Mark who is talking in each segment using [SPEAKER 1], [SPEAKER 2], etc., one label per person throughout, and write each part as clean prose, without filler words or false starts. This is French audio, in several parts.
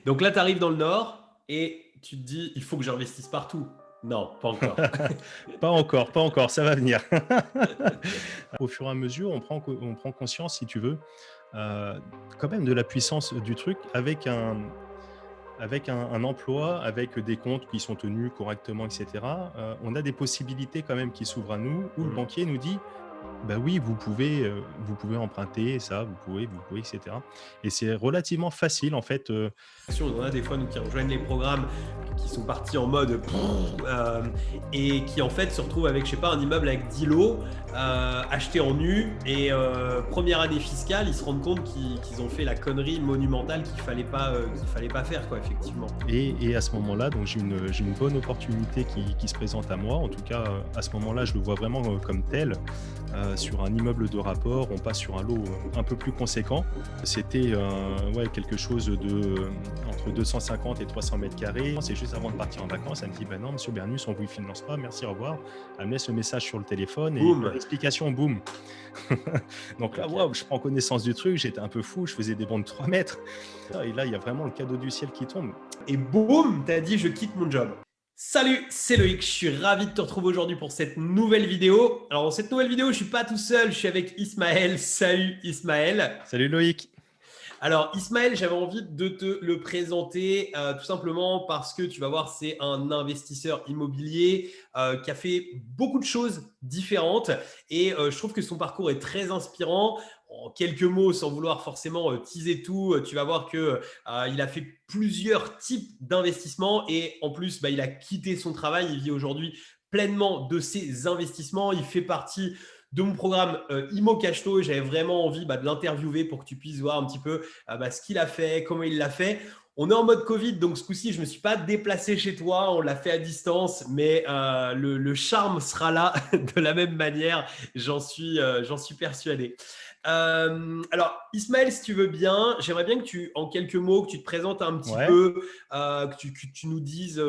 [SPEAKER 1] Donc là, tu arrives dans le Nord et tu te dis, il faut que j'investisse partout. Non, pas encore.
[SPEAKER 2] Pas encore, pas encore, ça va venir. Au fur et à mesure, on prend conscience, si tu veux, heu, quand même de la puissance du truc avec un emploi, avec des comptes qui sont tenus correctement et cetera. On a des possibilités quand même qui s'ouvrent à nous, où le
[SPEAKER 1] Mmh.
[SPEAKER 2] banquier nous dit: «Bah oui, vous pouvez emprunter ça, vous pouvez et cetera» et c'est relativement facile en fait,
[SPEAKER 1] On en a des fois nous qui rejoignent les programmes qui sont partis en mode et qui en fait se retrouvent avec, je sais pas, un immeuble avec 10 lots achetés en nu et première année fiscale, ils se rendent compte qu'ils ont fait la connerie monumentale qu'il fallait pas faire, quoi, effectivement.
[SPEAKER 2] et à ce moment-là, donc j'ai une bonne opportunité qui se présente à moi. En tout cas, à ce moment-là, je le vois vraiment, comme tel. Sur un immeuble de rapport, on passe sur un lot, un peu plus conséquent. C'était, ouais, quelque chose de, entre 250 et 300 carrés. C'est juste avant de partir en vacances, elle me dit: «Bah non, monsieur Bernus, on vous finance pas, merci, au revoir». Elle me laisse le message sur le téléphone et pas
[SPEAKER 1] Boum.
[SPEAKER 2] d'explication, boum. Donc là,
[SPEAKER 1] Ok.
[SPEAKER 2] waouh, je prends connaissance du truc, j'étais un peu fou, je faisais des bonds de 3 mètres. Et là, il y a vraiment le cadeau du ciel qui tombe.
[SPEAKER 1] Et boum, t'as dit je quitte mon job. Salut, c'est Loïc, je suis ravi de te retrouver aujourd'hui pour cette nouvelle vidéo. Alors dans cette nouvelle vidéo, je suis pas tout seul, je suis avec Ismaël. Salut Ismaël.
[SPEAKER 2] Salut Loïc.
[SPEAKER 1] Alors Ismaël, j'avais envie de te le présenter tout simplement parce que tu vas voir, c'est un investisseur immobilier qui a fait beaucoup de choses différentes et je trouve que son parcours est très inspirant. En quelques mots, sans vouloir forcément teaser tout, tu vas voir que il a fait plusieurs types d'investissements et en plus, bah, il a quitté son travail. Il vit aujourd'hui pleinement de ses investissements. Il fait partie de mon programme Imo Cashflow. J'avais vraiment envie de l'interviewer pour que tu puisses voir un petit peu ce qu'il a fait, comment il l'a fait. On est en mode Covid, donc ce coup-ci, je ne me suis pas déplacé chez toi, on l'a fait à distance, mais le charme sera là de la même manière, j'en suis persuadé. Alors, Ismaël, si tu veux bien, j'aimerais bien que tu, en quelques mots, que tu te présentes un petit
[SPEAKER 2] Ouais.
[SPEAKER 1] peu, que tu nous dises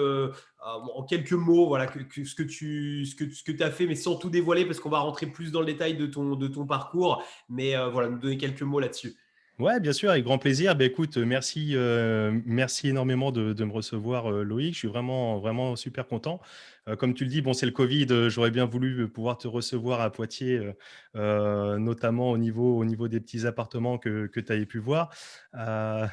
[SPEAKER 1] en quelques mots, voilà, ce que tu as fait, mais sans tout dévoiler, parce qu'on va rentrer plus dans le détail de ton parcours, mais voilà, nous donner quelques mots là-dessus.
[SPEAKER 2] Ouais, bien sûr, avec grand plaisir. Beh, écoute, merci, merci énormément de me recevoir, Loïc. Je suis vraiment vraiment super content. Comme tu le dis, bon, c'est le covid, j'aurais bien voulu, pouvoir te recevoir à Poitiers, notamment au niveau des petits appartements que tu avais pu voir. Heu,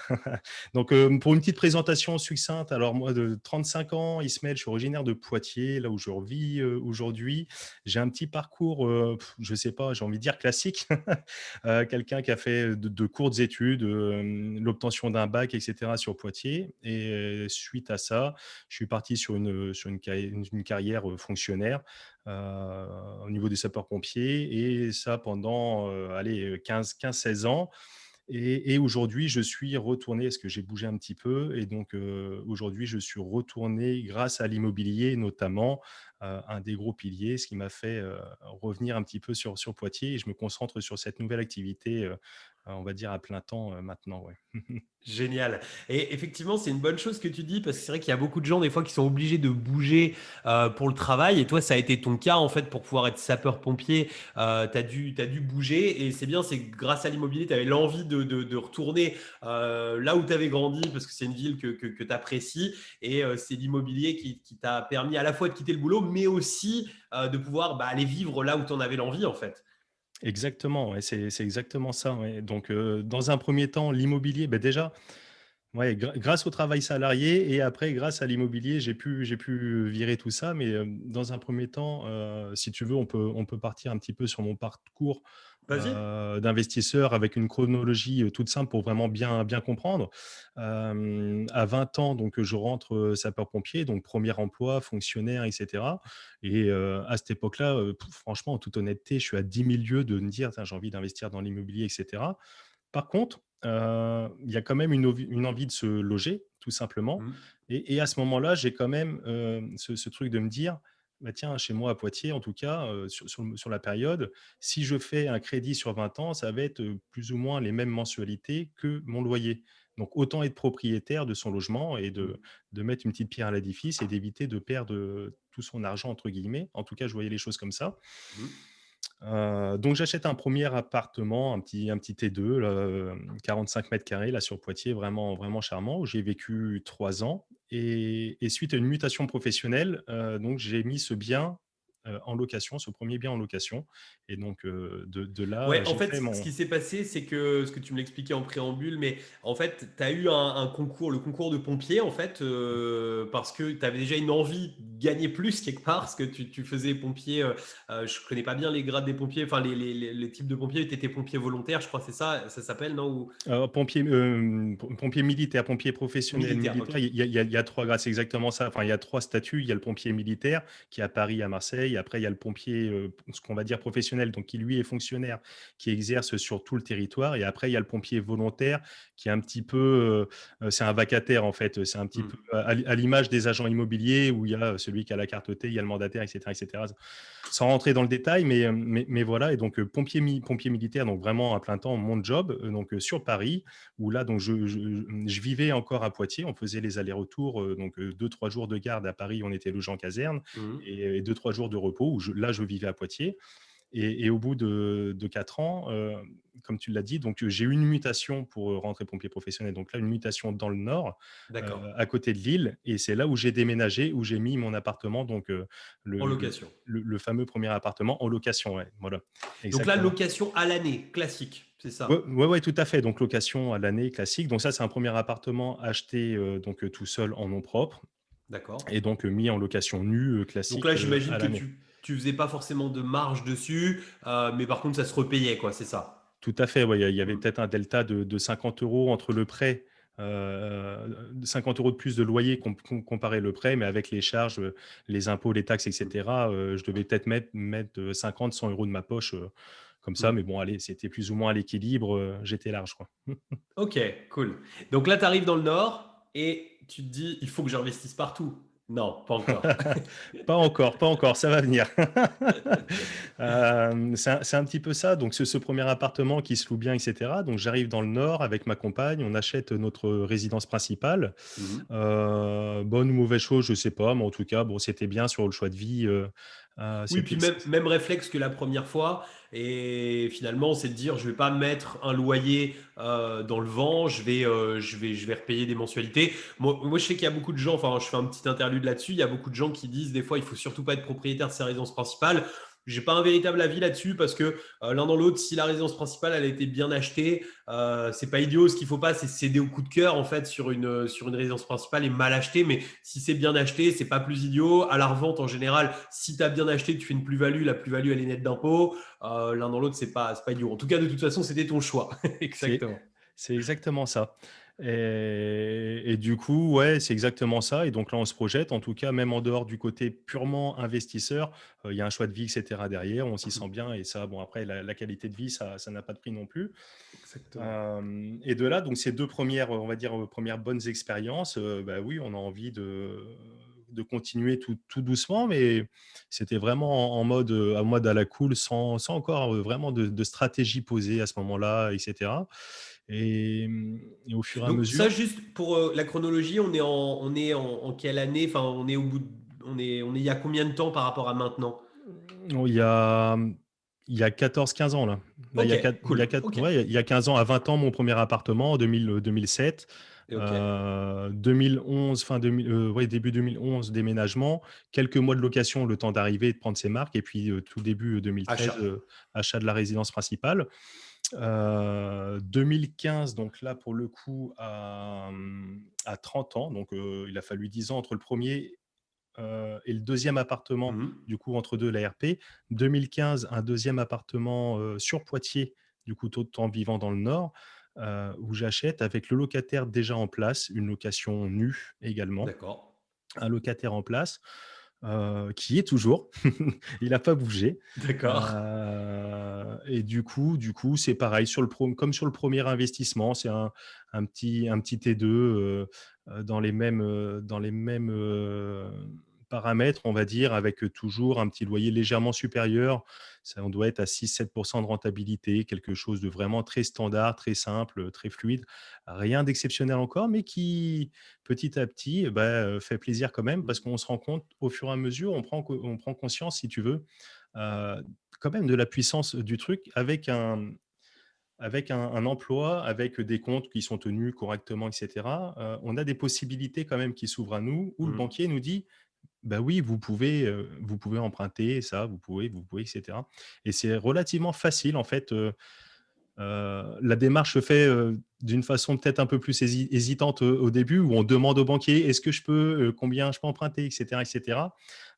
[SPEAKER 2] donc, pour une petite présentation succincte, alors moi de 35 ans, Ismaël, je suis originaire de Poitiers, là où je revis, aujourd'hui. J'ai un petit parcours, je sais pas, j'ai envie de dire classique. Quelqu'un qui a fait de courtes études, l'obtention d'un bac et cetera sur Poitiers et suite à ça, je suis parti sur une carrière, fonctionnaire, heu, au niveau des sapeurs-pompiers et ça pendant, allez, 15-16 ans et aujourd'hui, je suis retourné parce que j'ai bougé un petit peu et donc aujourd'hui, je suis retourné grâce à l'immobilier notamment, un des gros piliers, ce qui m'a fait, revenir un petit peu sur Poitiers et je me concentre sur cette nouvelle activité, on va dire à plein temps, maintenant, ouais.
[SPEAKER 1] Génial. Et effectivement, c'est une bonne chose que tu dis parce que c'est vrai qu'il y a beaucoup de gens des fois qui sont obligés de bouger pour le travail. Et toi, ça a été ton cas en fait pour pouvoir être sapeur-pompier. T'as dû bouger et c'est bien, c'est que grâce à l'immobilier, tu avais l'envie de retourner là où tu avais grandi parce que c'est une ville que tu apprécies. Et c'est l'immobilier qui t'a permis à la fois de quitter le boulot, mais aussi de pouvoir aller vivre là où tu en avais l'envie en fait.
[SPEAKER 2] Exactement, ouais, c'est exactement ça, ouais. Donc dans un premier temps, l'immobilier, beh, déjà, ouais, grâce au travail salarié et après grâce à l'immobilier, j'ai pu virer tout ça. Mais, dans un premier temps, si tu veux, on peut partir un petit peu sur mon parcours,
[SPEAKER 1] Vas-y.
[SPEAKER 2] d'investisseur avec une chronologie, toute simple pour vraiment bien comprendre. À 20 ans, donc, je rentre, sapeur-pompier, donc premier emploi, fonctionnaire et cetera et à cette époque-là, franchement, en toute honnêteté, je suis à 10 000 lieues de me dire: «Tiens, j'ai envie d'investir dans l'immobilier et cetera». Par contre, il y a quand même une envie de se loger, tout simplement
[SPEAKER 1] Mm.
[SPEAKER 2] et à ce moment-là, j'ai quand même, ce truc de me dire: «Bah, tiens, chez moi à Poitiers, en tout cas, sur la période, si je fais un crédit sur 20 ans, ça va être, plus ou moins les mêmes mensualités que mon loyer». Donc autant être propriétaire de son logement et
[SPEAKER 1] Mm.
[SPEAKER 2] de mettre une petite pierre à l'édifice et d'éviter de perdre, «tout son argent» entre guillemets. En tout cas, je voyais les choses comme ça.
[SPEAKER 1] Mm.
[SPEAKER 2] Donc j'achète un premier appartement, un petit T2 là, 45 mètres carrés là sur Poitiers, vraiment vraiment charmant, où j'ai vécu 3 ans et suite à une mutation professionnelle, donc j'ai mis ce bien, en location, ce premier bien en location et donc de là,
[SPEAKER 1] Ouais, en
[SPEAKER 2] j'ai
[SPEAKER 1] fait,
[SPEAKER 2] fait
[SPEAKER 1] ce
[SPEAKER 2] mon
[SPEAKER 1] qui s'est passé, c'est que ce que tu me l'expliquais en préambule, mais en fait, tu as eu un concours, le concours de pompier, en fait, parce que tu avais déjà une envie de gagner plus quelque part, parce que tu faisais pompier. Je connais pas bien les grades des pompiers, enfin les types de pompiers. Tu étais pompier volontaire, je crois, c'est ça, ça s'appelle, non? Ou
[SPEAKER 2] pompier militaire, pompier professionnel
[SPEAKER 1] militaire,
[SPEAKER 2] militaire,
[SPEAKER 1] ok.
[SPEAKER 2] il y a 3 grades, c'est exactement ça. Enfin, il y a 3 statuts. Il y a le pompier militaire qui est à Paris, à Marseille. Après, il y a le pompier, ce qu'on va dire professionnel, donc qui lui est fonctionnaire, qui exerce sur tout le territoire. Et après, il y a le pompier volontaire qui est un petit peu, c'est un vacataire en fait. C'est un petit peu
[SPEAKER 1] Hmm.
[SPEAKER 2] à l'image des agents immobiliers où il y a celui qui a la carte T, il y a le mandataire, etc., etc. Sans rentrer dans le détail, mais voilà. Et donc pompier militaire, donc vraiment à plein temps, mon job, donc sur Paris, où là, donc je vivais encore à Poitiers. On faisait les allers-retours, donc 2-3 jours de garde à Paris, on était logé en caserne,
[SPEAKER 1] Hmm.
[SPEAKER 2] et 2-3 jours de repos, où là, je vivais à Poitiers. Et au bout de 4 ans, comme tu l'as dit, donc j'ai eu une mutation pour rentrer pompier professionnel. Donc là, une mutation dans le nord,
[SPEAKER 1] D'accord.
[SPEAKER 2] à côté de Lille. Et c'est là où j'ai déménagé, où j'ai mis mon appartement, donc
[SPEAKER 1] En
[SPEAKER 2] le, le,
[SPEAKER 1] location.
[SPEAKER 2] le fameux premier appartement en location. Ouais, voilà,
[SPEAKER 1] Donc là,
[SPEAKER 2] exactement.
[SPEAKER 1] location à l'année, classique, c'est
[SPEAKER 2] Ouais,
[SPEAKER 1] ça.
[SPEAKER 2] ouais, ouais, tout à fait. Donc location à l'année classique. Donc ça, c'est un premier appartement acheté donc tout seul en nom propre
[SPEAKER 1] D'accord.
[SPEAKER 2] et donc mis en location nue
[SPEAKER 1] Donc
[SPEAKER 2] classique
[SPEAKER 1] là, j'imagine
[SPEAKER 2] à
[SPEAKER 1] que
[SPEAKER 2] l'année.
[SPEAKER 1] tu faisais pas forcément de marge dessus, mais par contre, ça se repayait, quoi, c'est ça.
[SPEAKER 2] Tout à fait, ouais, il y avait
[SPEAKER 1] Hmm.
[SPEAKER 2] peut-être un delta de 50 € entre le prêt, 50 € de plus de loyer comparé le prêt, mais avec les charges, les impôts, les taxes, et cetera, je devais peut-être mettre 50-100 € de ma poche, comme ça,
[SPEAKER 1] Hmm.
[SPEAKER 2] mais bon, allez, c'était plus ou moins à l'équilibre, j'étais large, quoi.
[SPEAKER 1] Ok, cool. Donc là, tu arrives dans le Nord et tu te dis, il faut que j'investisse partout. Non, pas encore.
[SPEAKER 2] Pas encore, ça va venir. C'est un petit peu ça. Donc, ce premier appartement qui se loue bien, etc. Donc, j'arrive dans le Nord avec ma compagne, on achète notre résidence principale.
[SPEAKER 1] Mhm.
[SPEAKER 2] Bonne ou mauvaise chose, je sais pas, mais en tout cas, bon, c'était bien sur le choix de vie.
[SPEAKER 1] Oui, puis
[SPEAKER 2] C'était.
[SPEAKER 1] même réflexe que la première fois. Et finalement, c'est de dire, je vais pas mettre un loyer dans le vent, je vais repayer des mensualités. Moi, je sais qu'il y a beaucoup de gens, enfin, je fais un petit interlude là-dessus, il y a beaucoup de gens qui disent, des fois, il faut surtout pas être propriétaire de sa résidence principale. J'ai pas un véritable avis là-dessus parce que l'un dans l'autre, si la résidence principale elle a été bien achetée, c'est pas idiot. Ce qu'il faut pas, c'est céder au coup de cœur en fait sur une résidence principale et mal achetée. Mais si c'est bien acheté, c'est pas plus idiot. À la revente en général, si tu as bien acheté, tu fais une plus-value. La plus-value elle est nette d'impôt. L'un dans l'autre, c'est pas idiot. En tout cas, de toute façon, c'était ton choix.
[SPEAKER 2] C'est
[SPEAKER 1] Exactement.
[SPEAKER 2] c'est exactement ça. Et du coup, ouais, c'est exactement ça. Et donc là, on se projette, en tout cas, même en dehors du côté purement investisseur, il y a un choix de vie, et cetera derrière, on s'y sent bien. Et ça, bon, après, la qualité de vie, ça n'a pas de prix non plus.
[SPEAKER 1] Exactement.
[SPEAKER 2] Et de là, donc ces 2 premières, on va dire, premières bonnes expériences, bah, oui, on a envie de continuer tout doucement, mais c'était vraiment en mode à la cool, sans encore, vraiment de stratégie posée à ce moment-là, et cetera. Et au fur et à
[SPEAKER 1] Donc ça,
[SPEAKER 2] mesure,
[SPEAKER 1] juste pour la chronologie, en quelle année? Enfin, on est au bout, on est il y a combien de temps par rapport à maintenant?
[SPEAKER 2] oh, il y a 14-15 ans là. Là,
[SPEAKER 1] Ok,
[SPEAKER 2] il y a
[SPEAKER 1] cool.
[SPEAKER 2] 4
[SPEAKER 1] Ok.
[SPEAKER 2] ouais, il y a 15 ans, à 20 ans, mon premier appartement, en 2007.
[SPEAKER 1] Ok.
[SPEAKER 2] 2011, fin 2000, ouais, début 2011, déménagement. Quelques mois de location, le temps d'arriver et de prendre ses marques. Et puis, tout début 2013,
[SPEAKER 1] Achat.
[SPEAKER 2] achat de la résidence principale. 2015, donc là, pour le coup, à 30 ans. Donc, il a fallu 10 ans entre le premier et le deuxième appartement,
[SPEAKER 1] Mhm.
[SPEAKER 2] du coup, entre deux, la RP. 2015, un deuxième appartement sur Poitiers, du coup, tout en vivant dans le Nord, où j'achète avec le locataire déjà en place, une location nue également,
[SPEAKER 1] D'accord.
[SPEAKER 2] un locataire en place qui est toujours, il n'a pas bougé.
[SPEAKER 1] D'accord.
[SPEAKER 2] Et du coup, c'est pareil, comme sur le premier investissement, c'est un petit T2 dans les mêmes paramètres, on va dire, avec toujours un petit loyer légèrement supérieur. Ça, on doit être à 6-7% de rentabilité, quelque chose de vraiment très standard, très simple, très fluide. Rien d'exceptionnel encore, mais qui, petit à petit, fait plaisir quand même parce qu'on se rend compte au fur et à mesure, on prend conscience, si tu veux, heu, quand même de la puissance du truc avec un emploi, avec des comptes qui sont tenus correctement et cetera, on a des possibilités quand même qui s'ouvrent à nous, où le
[SPEAKER 1] Mmh.
[SPEAKER 2] banquier nous dit: «Bah oui, vous pouvez emprunter ça, vous pouvez» et cetera, et c'est relativement facile en fait. La démarche se fait, d'une façon peut-être un peu plus hésitante au début, où on demande au banquier: «Est-ce que je peux? Combien je peux emprunter?» et cetera et cetera.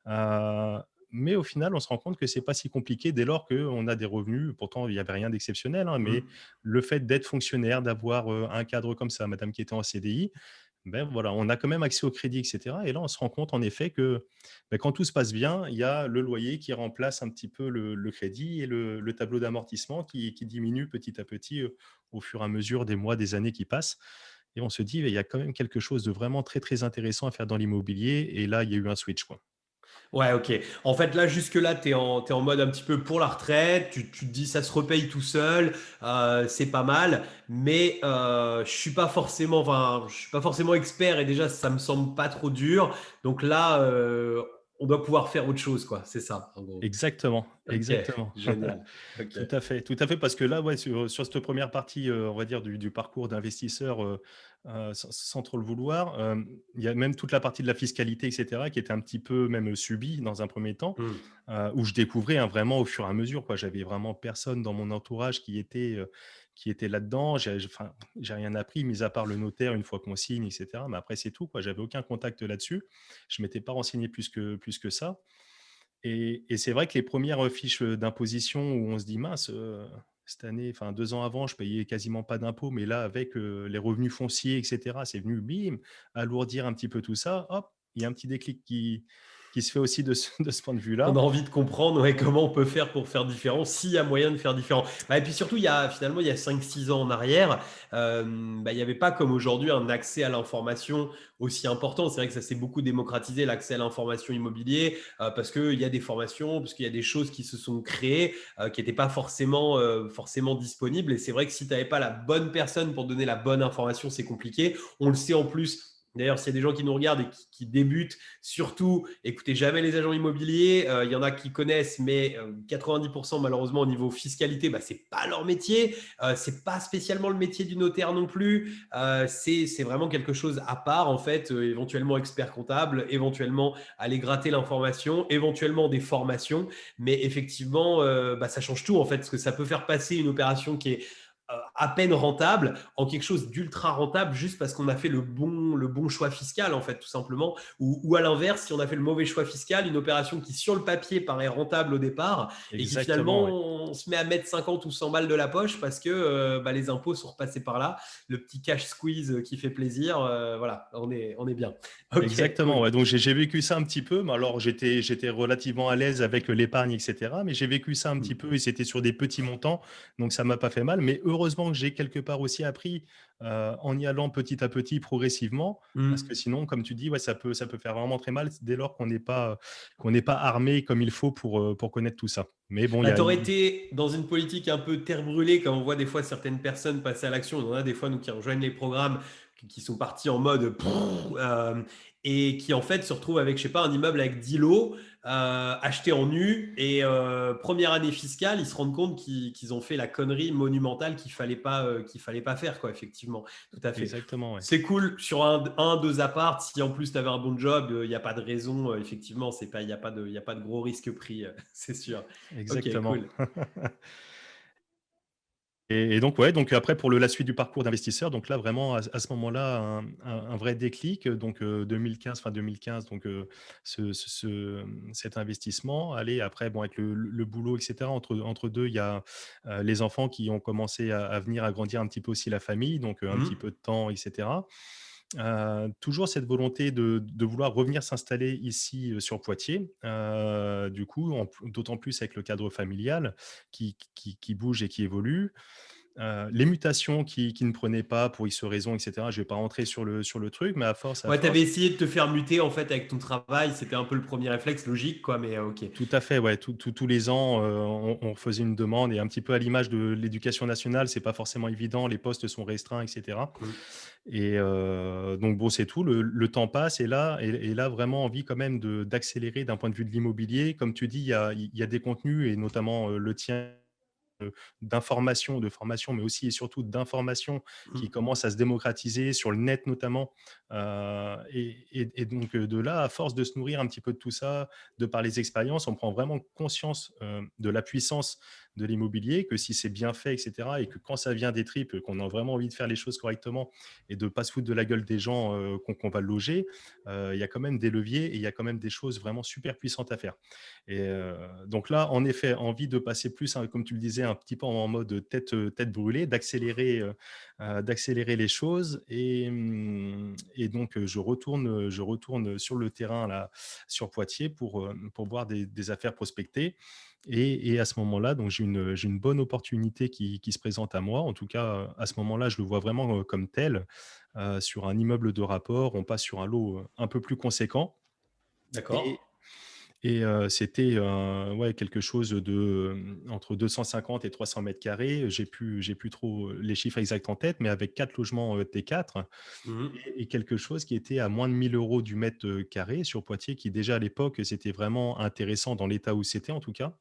[SPEAKER 2] Heu, mais au final, on se rend compte que c'est pas si compliqué dès lors qu'on a des revenus. Pourtant, il y avait rien d'exceptionnel, hein, mais
[SPEAKER 1] Mmh.
[SPEAKER 2] le fait d'être fonctionnaire, d'avoir, un cadre comme ça, madame qui était en CDI, ben voilà, on a quand même accès au crédit et cetera, et là, on se rend compte en effet que, quand tout se passe bien, il y a le loyer qui remplace un petit peu le crédit, et le tableau d'amortissement qui diminue petit à petit, au fur et à mesure des mois, des années qui passent, et on se dit: «Il y a quand même quelque chose de vraiment très, très intéressant à faire dans l'immobilier», et là, il y a eu un switch, quoi.
[SPEAKER 1] Ouais, OK. En fait, là, jusque-là, tu es en mode un petit peu pour la retraite. Tu te dis: «Ça se repaye tout seul, c'est pas mal». Mais, je suis pas forcément expert et déjà, ça me semble pas trop dur. Donc là, on doit pouvoir faire autre chose, quoi. C'est ça, en gros?
[SPEAKER 2] Exactement,
[SPEAKER 1] OK,
[SPEAKER 2] exactement.
[SPEAKER 1] génial. OK.
[SPEAKER 2] Tout à fait, parce que là, ouais, sur cette première partie, on va dire du parcours d'investisseur, sans trop le vouloir, il y a même toute la partie de la fiscalité et cetera qui était un petit peu même subie dans un premier temps,
[SPEAKER 1] Mmh.
[SPEAKER 2] où je découvrais, hein, vraiment au fur et à mesure, quoi. J'avais vraiment personne dans mon entourage qui était là-dedans. J'ai rien appris, mis à part le notaire une fois qu'on signe et cetera, mais après c'est tout, quoi. J'avais aucun contact là-dessus. Je m'étais pas renseigné plus que ça. Et c'est vrai que les premières fiches, d'imposition où on se dit: «Mince, cette année, enfin 2 ans avant, je payais quasiment pas d'impôts, mais là avec, les revenus fonciers et cetera, c'est venu bim, alourdir un petit peu tout ça». Hop, il y a un petit déclic qui se fait aussi de ce de ce point de
[SPEAKER 1] On
[SPEAKER 2] vue-là.
[SPEAKER 1] a envie de comprendre, ouais, comment on peut faire pour faire différent, s'il y a moyen de faire différent. Bah, et puis surtout, il y a 5-6 ans en arrière, il n'y avait pas comme aujourd'hui un accès à l'information aussi important. C'est vrai que ça s'est beaucoup démocratisé, l'accès à l'information immobilier, parce qu'il y a des formations, parce qu'il y a des choses qui se sont créées, qui n'étaient pas forcément disponibles. Et c'est vrai que si tu n'avais pas la bonne personne pour donner la bonne information, c'est compliqué. On le sait en plus. D'ailleurs, s'il y a des gens qui nous regardent et qui débutent, surtout, écoutez jamais les agents immobiliers. Il y en a qui connaissent, mais 90% malheureusement au niveau fiscalité, bah, c'est pas leur métier. C'est pas spécialement le métier du notaire non plus. C'est vraiment quelque chose à part en fait. Éventuellement expert comptable, éventuellement aller gratter l'information, éventuellement des formations. Mais effectivement, bah, ça change tout en fait, parce que ça peut faire passer une opération qui est à peine rentable en quelque chose d'ultra rentable juste parce qu'on a fait le bon choix fiscal en fait tout simplement, ou à l'inverse, si on a fait le mauvais choix fiscal, une opération qui sur le papier paraît rentable au départ et qui finalement
[SPEAKER 2] Exactement, ouais.
[SPEAKER 1] on se met à mettre 50 ou 100 balles de la poche parce que bah, les impôts sont repassés par là, le petit cash squeeze qui fait plaisir, voilà, on est bien. Ok,
[SPEAKER 2] Exactement,
[SPEAKER 1] cool.
[SPEAKER 2] ouais, donc j'ai vécu ça un petit peu, mais alors j'étais relativement à l'aise avec l'épargne et cetera, mais j'ai vécu ça un petit
[SPEAKER 1] Hmm.
[SPEAKER 2] peu et c'était sur des petits montants, donc ça m'a pas fait mal. Mais heureusement que j'ai quelque part aussi appris, en y allant petit à petit, progressivement, parce que
[SPEAKER 1] Hmm.
[SPEAKER 2] sinon, comme tu dis, ouais, ça peut faire vraiment très mal dès lors qu'on n'est pas armé comme il faut pour connaître tout ça. Mais bon, il y
[SPEAKER 1] Bah,
[SPEAKER 2] a
[SPEAKER 1] tu aurais
[SPEAKER 2] i
[SPEAKER 1] été dans une politique un peu terre brûlée, comme on voit des fois certaines personnes passer à l'action. On en a des fois, nous, qui rejoignent les programmes, qui sont partis en mode et qui, en fait, se retrouvent avec, je sais pas, un immeuble avec 10 lots achetés en nu. Et première année fiscale, ils se rendent compte qu'ils ont fait la connerie monumentale qu'il fallait pas faire, quoi, effectivement. Tout à fait.
[SPEAKER 2] exactement, ouais.
[SPEAKER 1] C'est cool sur deux apparts. Si en plus tu avais un bon job, il n'y a pas de raison. Effectivement, il n'y a pas de gros risque pris, c'est sûr. Ok,
[SPEAKER 2] Exactement.
[SPEAKER 1] cool.
[SPEAKER 2] Et donc ouais, donc après pour la suite du parcours d'investisseur, donc là vraiment à ce moment-là, un vrai déclic, donc 2015, fin 2015, donc cet investissement. Allez, après bon, avec le boulot et cetera, entre 2, il y a, les enfants qui ont commencé à venir agrandir un petit peu aussi la famille, donc un petit peu
[SPEAKER 1] Mhm.
[SPEAKER 2] de temps et cetera. Toujours cette volonté de vouloir revenir s'installer ici, sur Poitiers, du coup, d'autant plus avec le cadre familial qui bouge et qui évolue. Les mutations qui ne prenaient pas pour X raisons et cetera. Je ne vais pas rentrer sur le truc, mais à
[SPEAKER 1] Ouais, t'avais
[SPEAKER 2] force.
[SPEAKER 1] essayé de te faire muter en fait avec ton travail. C'était un peu le premier réflexe logique, quoi. Mais ok.
[SPEAKER 2] Tout à fait, ouais, tous les ans, on faisait une demande, et un petit peu à l'image de l'éducation nationale, c'est pas forcément évident, les postes sont restreints et cetera.
[SPEAKER 1] Mhm.
[SPEAKER 2] Et donc bon, c'est tout. Le temps passe et là, vraiment envie quand même d'accélérer d'un point de vue de l'immobilier. Comme tu dis, il y a des contenus et notamment le tien d'information, de formation, mais aussi et surtout d'information qui
[SPEAKER 1] Mmh.
[SPEAKER 2] commence à se démocratiser sur le net notamment. Et donc de là, à force de se nourrir un petit peu de tout ça, de par les expériences, on prend vraiment conscience de la puissance de l'immobilier, que si c'est bien fait, etc., et que quand ça vient des tripes, qu'on a vraiment envie de faire les choses correctement et de ne pas se foutre de la gueule des gens qu'on va loger, il y a quand même des leviers et il y a quand même des choses vraiment super puissantes à faire. Et donc là, en effet, envie de passer plus, hein, comme tu le disais, un petit peu en mode tête brûlée, d'accélérer les choses. Et donc, je retourne sur le terrain, là, sur Poitiers, pour voir des affaires prospectées. Et à ce moment-là, donc j'ai une bonne opportunité qui se présente à moi. En tout cas, à ce moment-là, je le vois vraiment comme tel. Sur un immeuble de rapport, on passe sur un lot un peu plus conséquent.
[SPEAKER 1] D'accord.
[SPEAKER 2] Et c'était, ouais, quelque chose de, entre 250 et 300 carrés. J'ai plus trop les chiffres exacts en tête, mais avec 4 logements, T4
[SPEAKER 1] Mmh.
[SPEAKER 2] et quelque chose qui était à moins de 1 000 € du mètre, carré sur Poitiers, qui déjà à l'époque, c'était vraiment intéressant dans l'état où c'était en tout cas.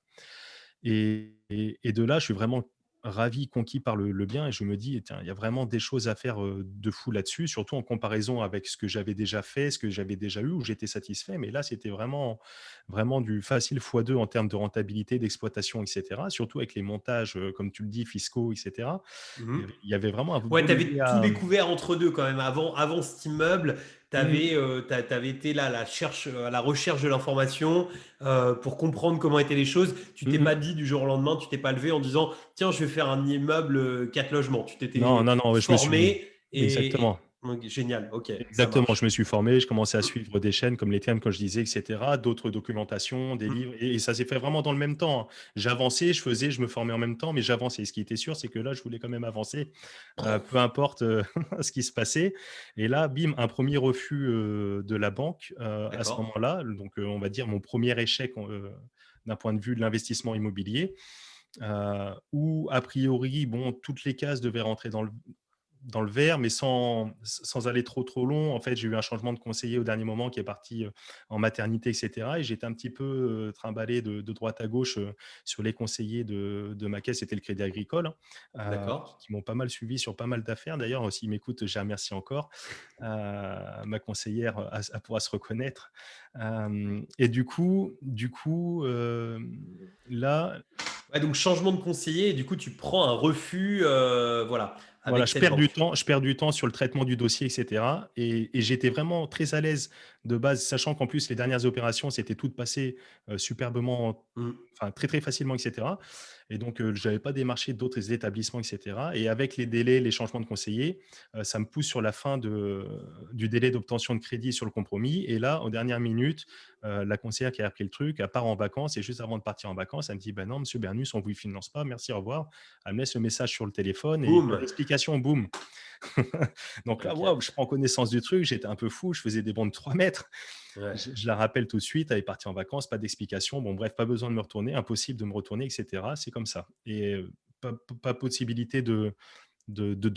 [SPEAKER 2] Et de là, je suis vraiment ravi, conquis par le bien et je me dis: «Tiens, il y a vraiment des choses à faire, de fou là-dessus», surtout en comparaison avec ce que j'avais déjà fait, ce que j'avais déjà eu, où j'étais satisfait. Mais là, c'était vraiment du facile fois 2 en termes de rentabilité, d'exploitation et cetera, surtout avec les montages, comme tu le dis, fiscaux et cetera.
[SPEAKER 1] Mmh.
[SPEAKER 2] Il y avait vraiment un
[SPEAKER 1] Ouais,
[SPEAKER 2] beau
[SPEAKER 1] tu avais
[SPEAKER 2] levier
[SPEAKER 1] tout
[SPEAKER 2] à
[SPEAKER 1] découvert entre deux quand même. Avant cet immeuble, tu
[SPEAKER 2] mmh,
[SPEAKER 1] avais été là à la recherche de l'information pour comprendre comment étaient les choses. Tu
[SPEAKER 2] mmh
[SPEAKER 1] t'es
[SPEAKER 2] mh.
[SPEAKER 1] pas dit du jour au lendemain, tu t'es pas levé en disant, tiens, je vais faire un immeuble 4 logements. Tu
[SPEAKER 2] Non,
[SPEAKER 1] t'étais
[SPEAKER 2] non, non, ouais, je me suis
[SPEAKER 1] formé
[SPEAKER 2] exactement.
[SPEAKER 1] ok, génial, ok, ça
[SPEAKER 2] Exactement, je
[SPEAKER 1] marche.
[SPEAKER 2] me suis formé, je commençais à suivre des chaînes comme les tiennes, comme je disais, et cetera, d'autres documentations, des livres et ça s'est fait vraiment dans le même temps, hein. J'avançais, je me formais en même temps, mais j'avançais. Ce qui était sûr, c'est que là, je voulais quand même avancer, peu importe, ce qui se passait et là, bim, un premier refus, de la banque, à ce
[SPEAKER 1] D'accord.
[SPEAKER 2] moment-là, donc on va dire mon premier échec d'un point de vue de l'investissement immobilier, où a priori, bon, toutes les cases devaient rentrer dans le vert, mais sans aller trop long. En fait, j'ai eu un changement de conseiller au dernier moment qui est parti en maternité, etc. Et j'étais un petit peu trimballé de droite à gauche sur les conseillers de ma caisse, c'était le Crédit Agricole, hein,
[SPEAKER 1] D'accord.
[SPEAKER 2] qui m'ont pas mal suivi sur pas mal d'affaires. D'ailleurs, s'ils m'écoutent, je les remercie encore. Ma conseillère pourra se reconnaître. Et là,
[SPEAKER 1] Ouais, donc changement de conseiller et du coup, tu prends un refus, voilà,
[SPEAKER 2] voilà,
[SPEAKER 1] avec cette banque.
[SPEAKER 2] je perds du temps sur le traitement du dossier, et cetera et j'étais vraiment très à l'aise de base, sachant qu'en plus les dernières opérations s'étaient toutes passées, superbement,
[SPEAKER 1] Mmh.
[SPEAKER 2] enfin très, très facilement et cetera et donc j'avais pas démarché d'autres établissements et cetera et avec les délais, les changements de conseillers, ça me pousse sur la fin du délai d'obtention de crédit sur le compromis et là, aux dernières minutes, la conseillère qui a repris le truc, elle part en vacances et juste avant de partir en vacances, elle me dit: «Bah non, monsieur Bernus, on vous finance pas, merci, au revoir». Elle me laisse le message sur le téléphone et pas
[SPEAKER 1] Boum.
[SPEAKER 2] d'explication, boum. Donc là,
[SPEAKER 1] Ok.
[SPEAKER 2] waouh, je prends connaissance du truc, j'étais un peu fou, je faisais des bonds de 3 mètres.
[SPEAKER 1] Ouais.
[SPEAKER 2] Je la rappelle tout de suite, elle est partie en vacances, pas d'explication. Bon, bref, pas besoin de me retourner, impossible de me retourner, et cetera. C'est comme ça et pas possibilité de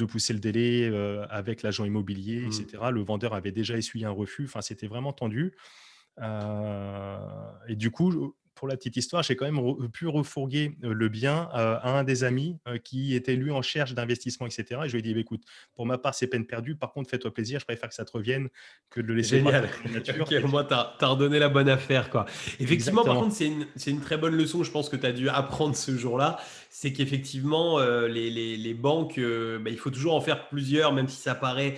[SPEAKER 2] pousser le délai, avec l'agent immobilier, et
[SPEAKER 1] Mmh.
[SPEAKER 2] cetera. Le vendeur avait déjà essuyé un refus, enfin, c'était vraiment tendu. Et du coup, pour la petite histoire, j'ai quand même pu refourguer le bien à un des amis qui était lui en cherche d'investissement, etc. Et je lui ai dit: «Bah, écoute, pour ma part, c'est peine perdue. Par contre, fais-toi plaisir, je préfère que ça te revienne que de le laisser
[SPEAKER 1] Génial.
[SPEAKER 2] partir dans la nature».
[SPEAKER 1] Ok,
[SPEAKER 2] Et
[SPEAKER 1] au moins,
[SPEAKER 2] puis,
[SPEAKER 1] tu as redonné la bonne affaire, quoi. Effectivement, par
[SPEAKER 2] exactement.
[SPEAKER 1] contre, c'est une très bonne leçon, je pense, que tu as dû apprendre ce jour-là. C'est qu'effectivement, les banques, bah, il faut toujours en faire plusieurs, même si ça paraît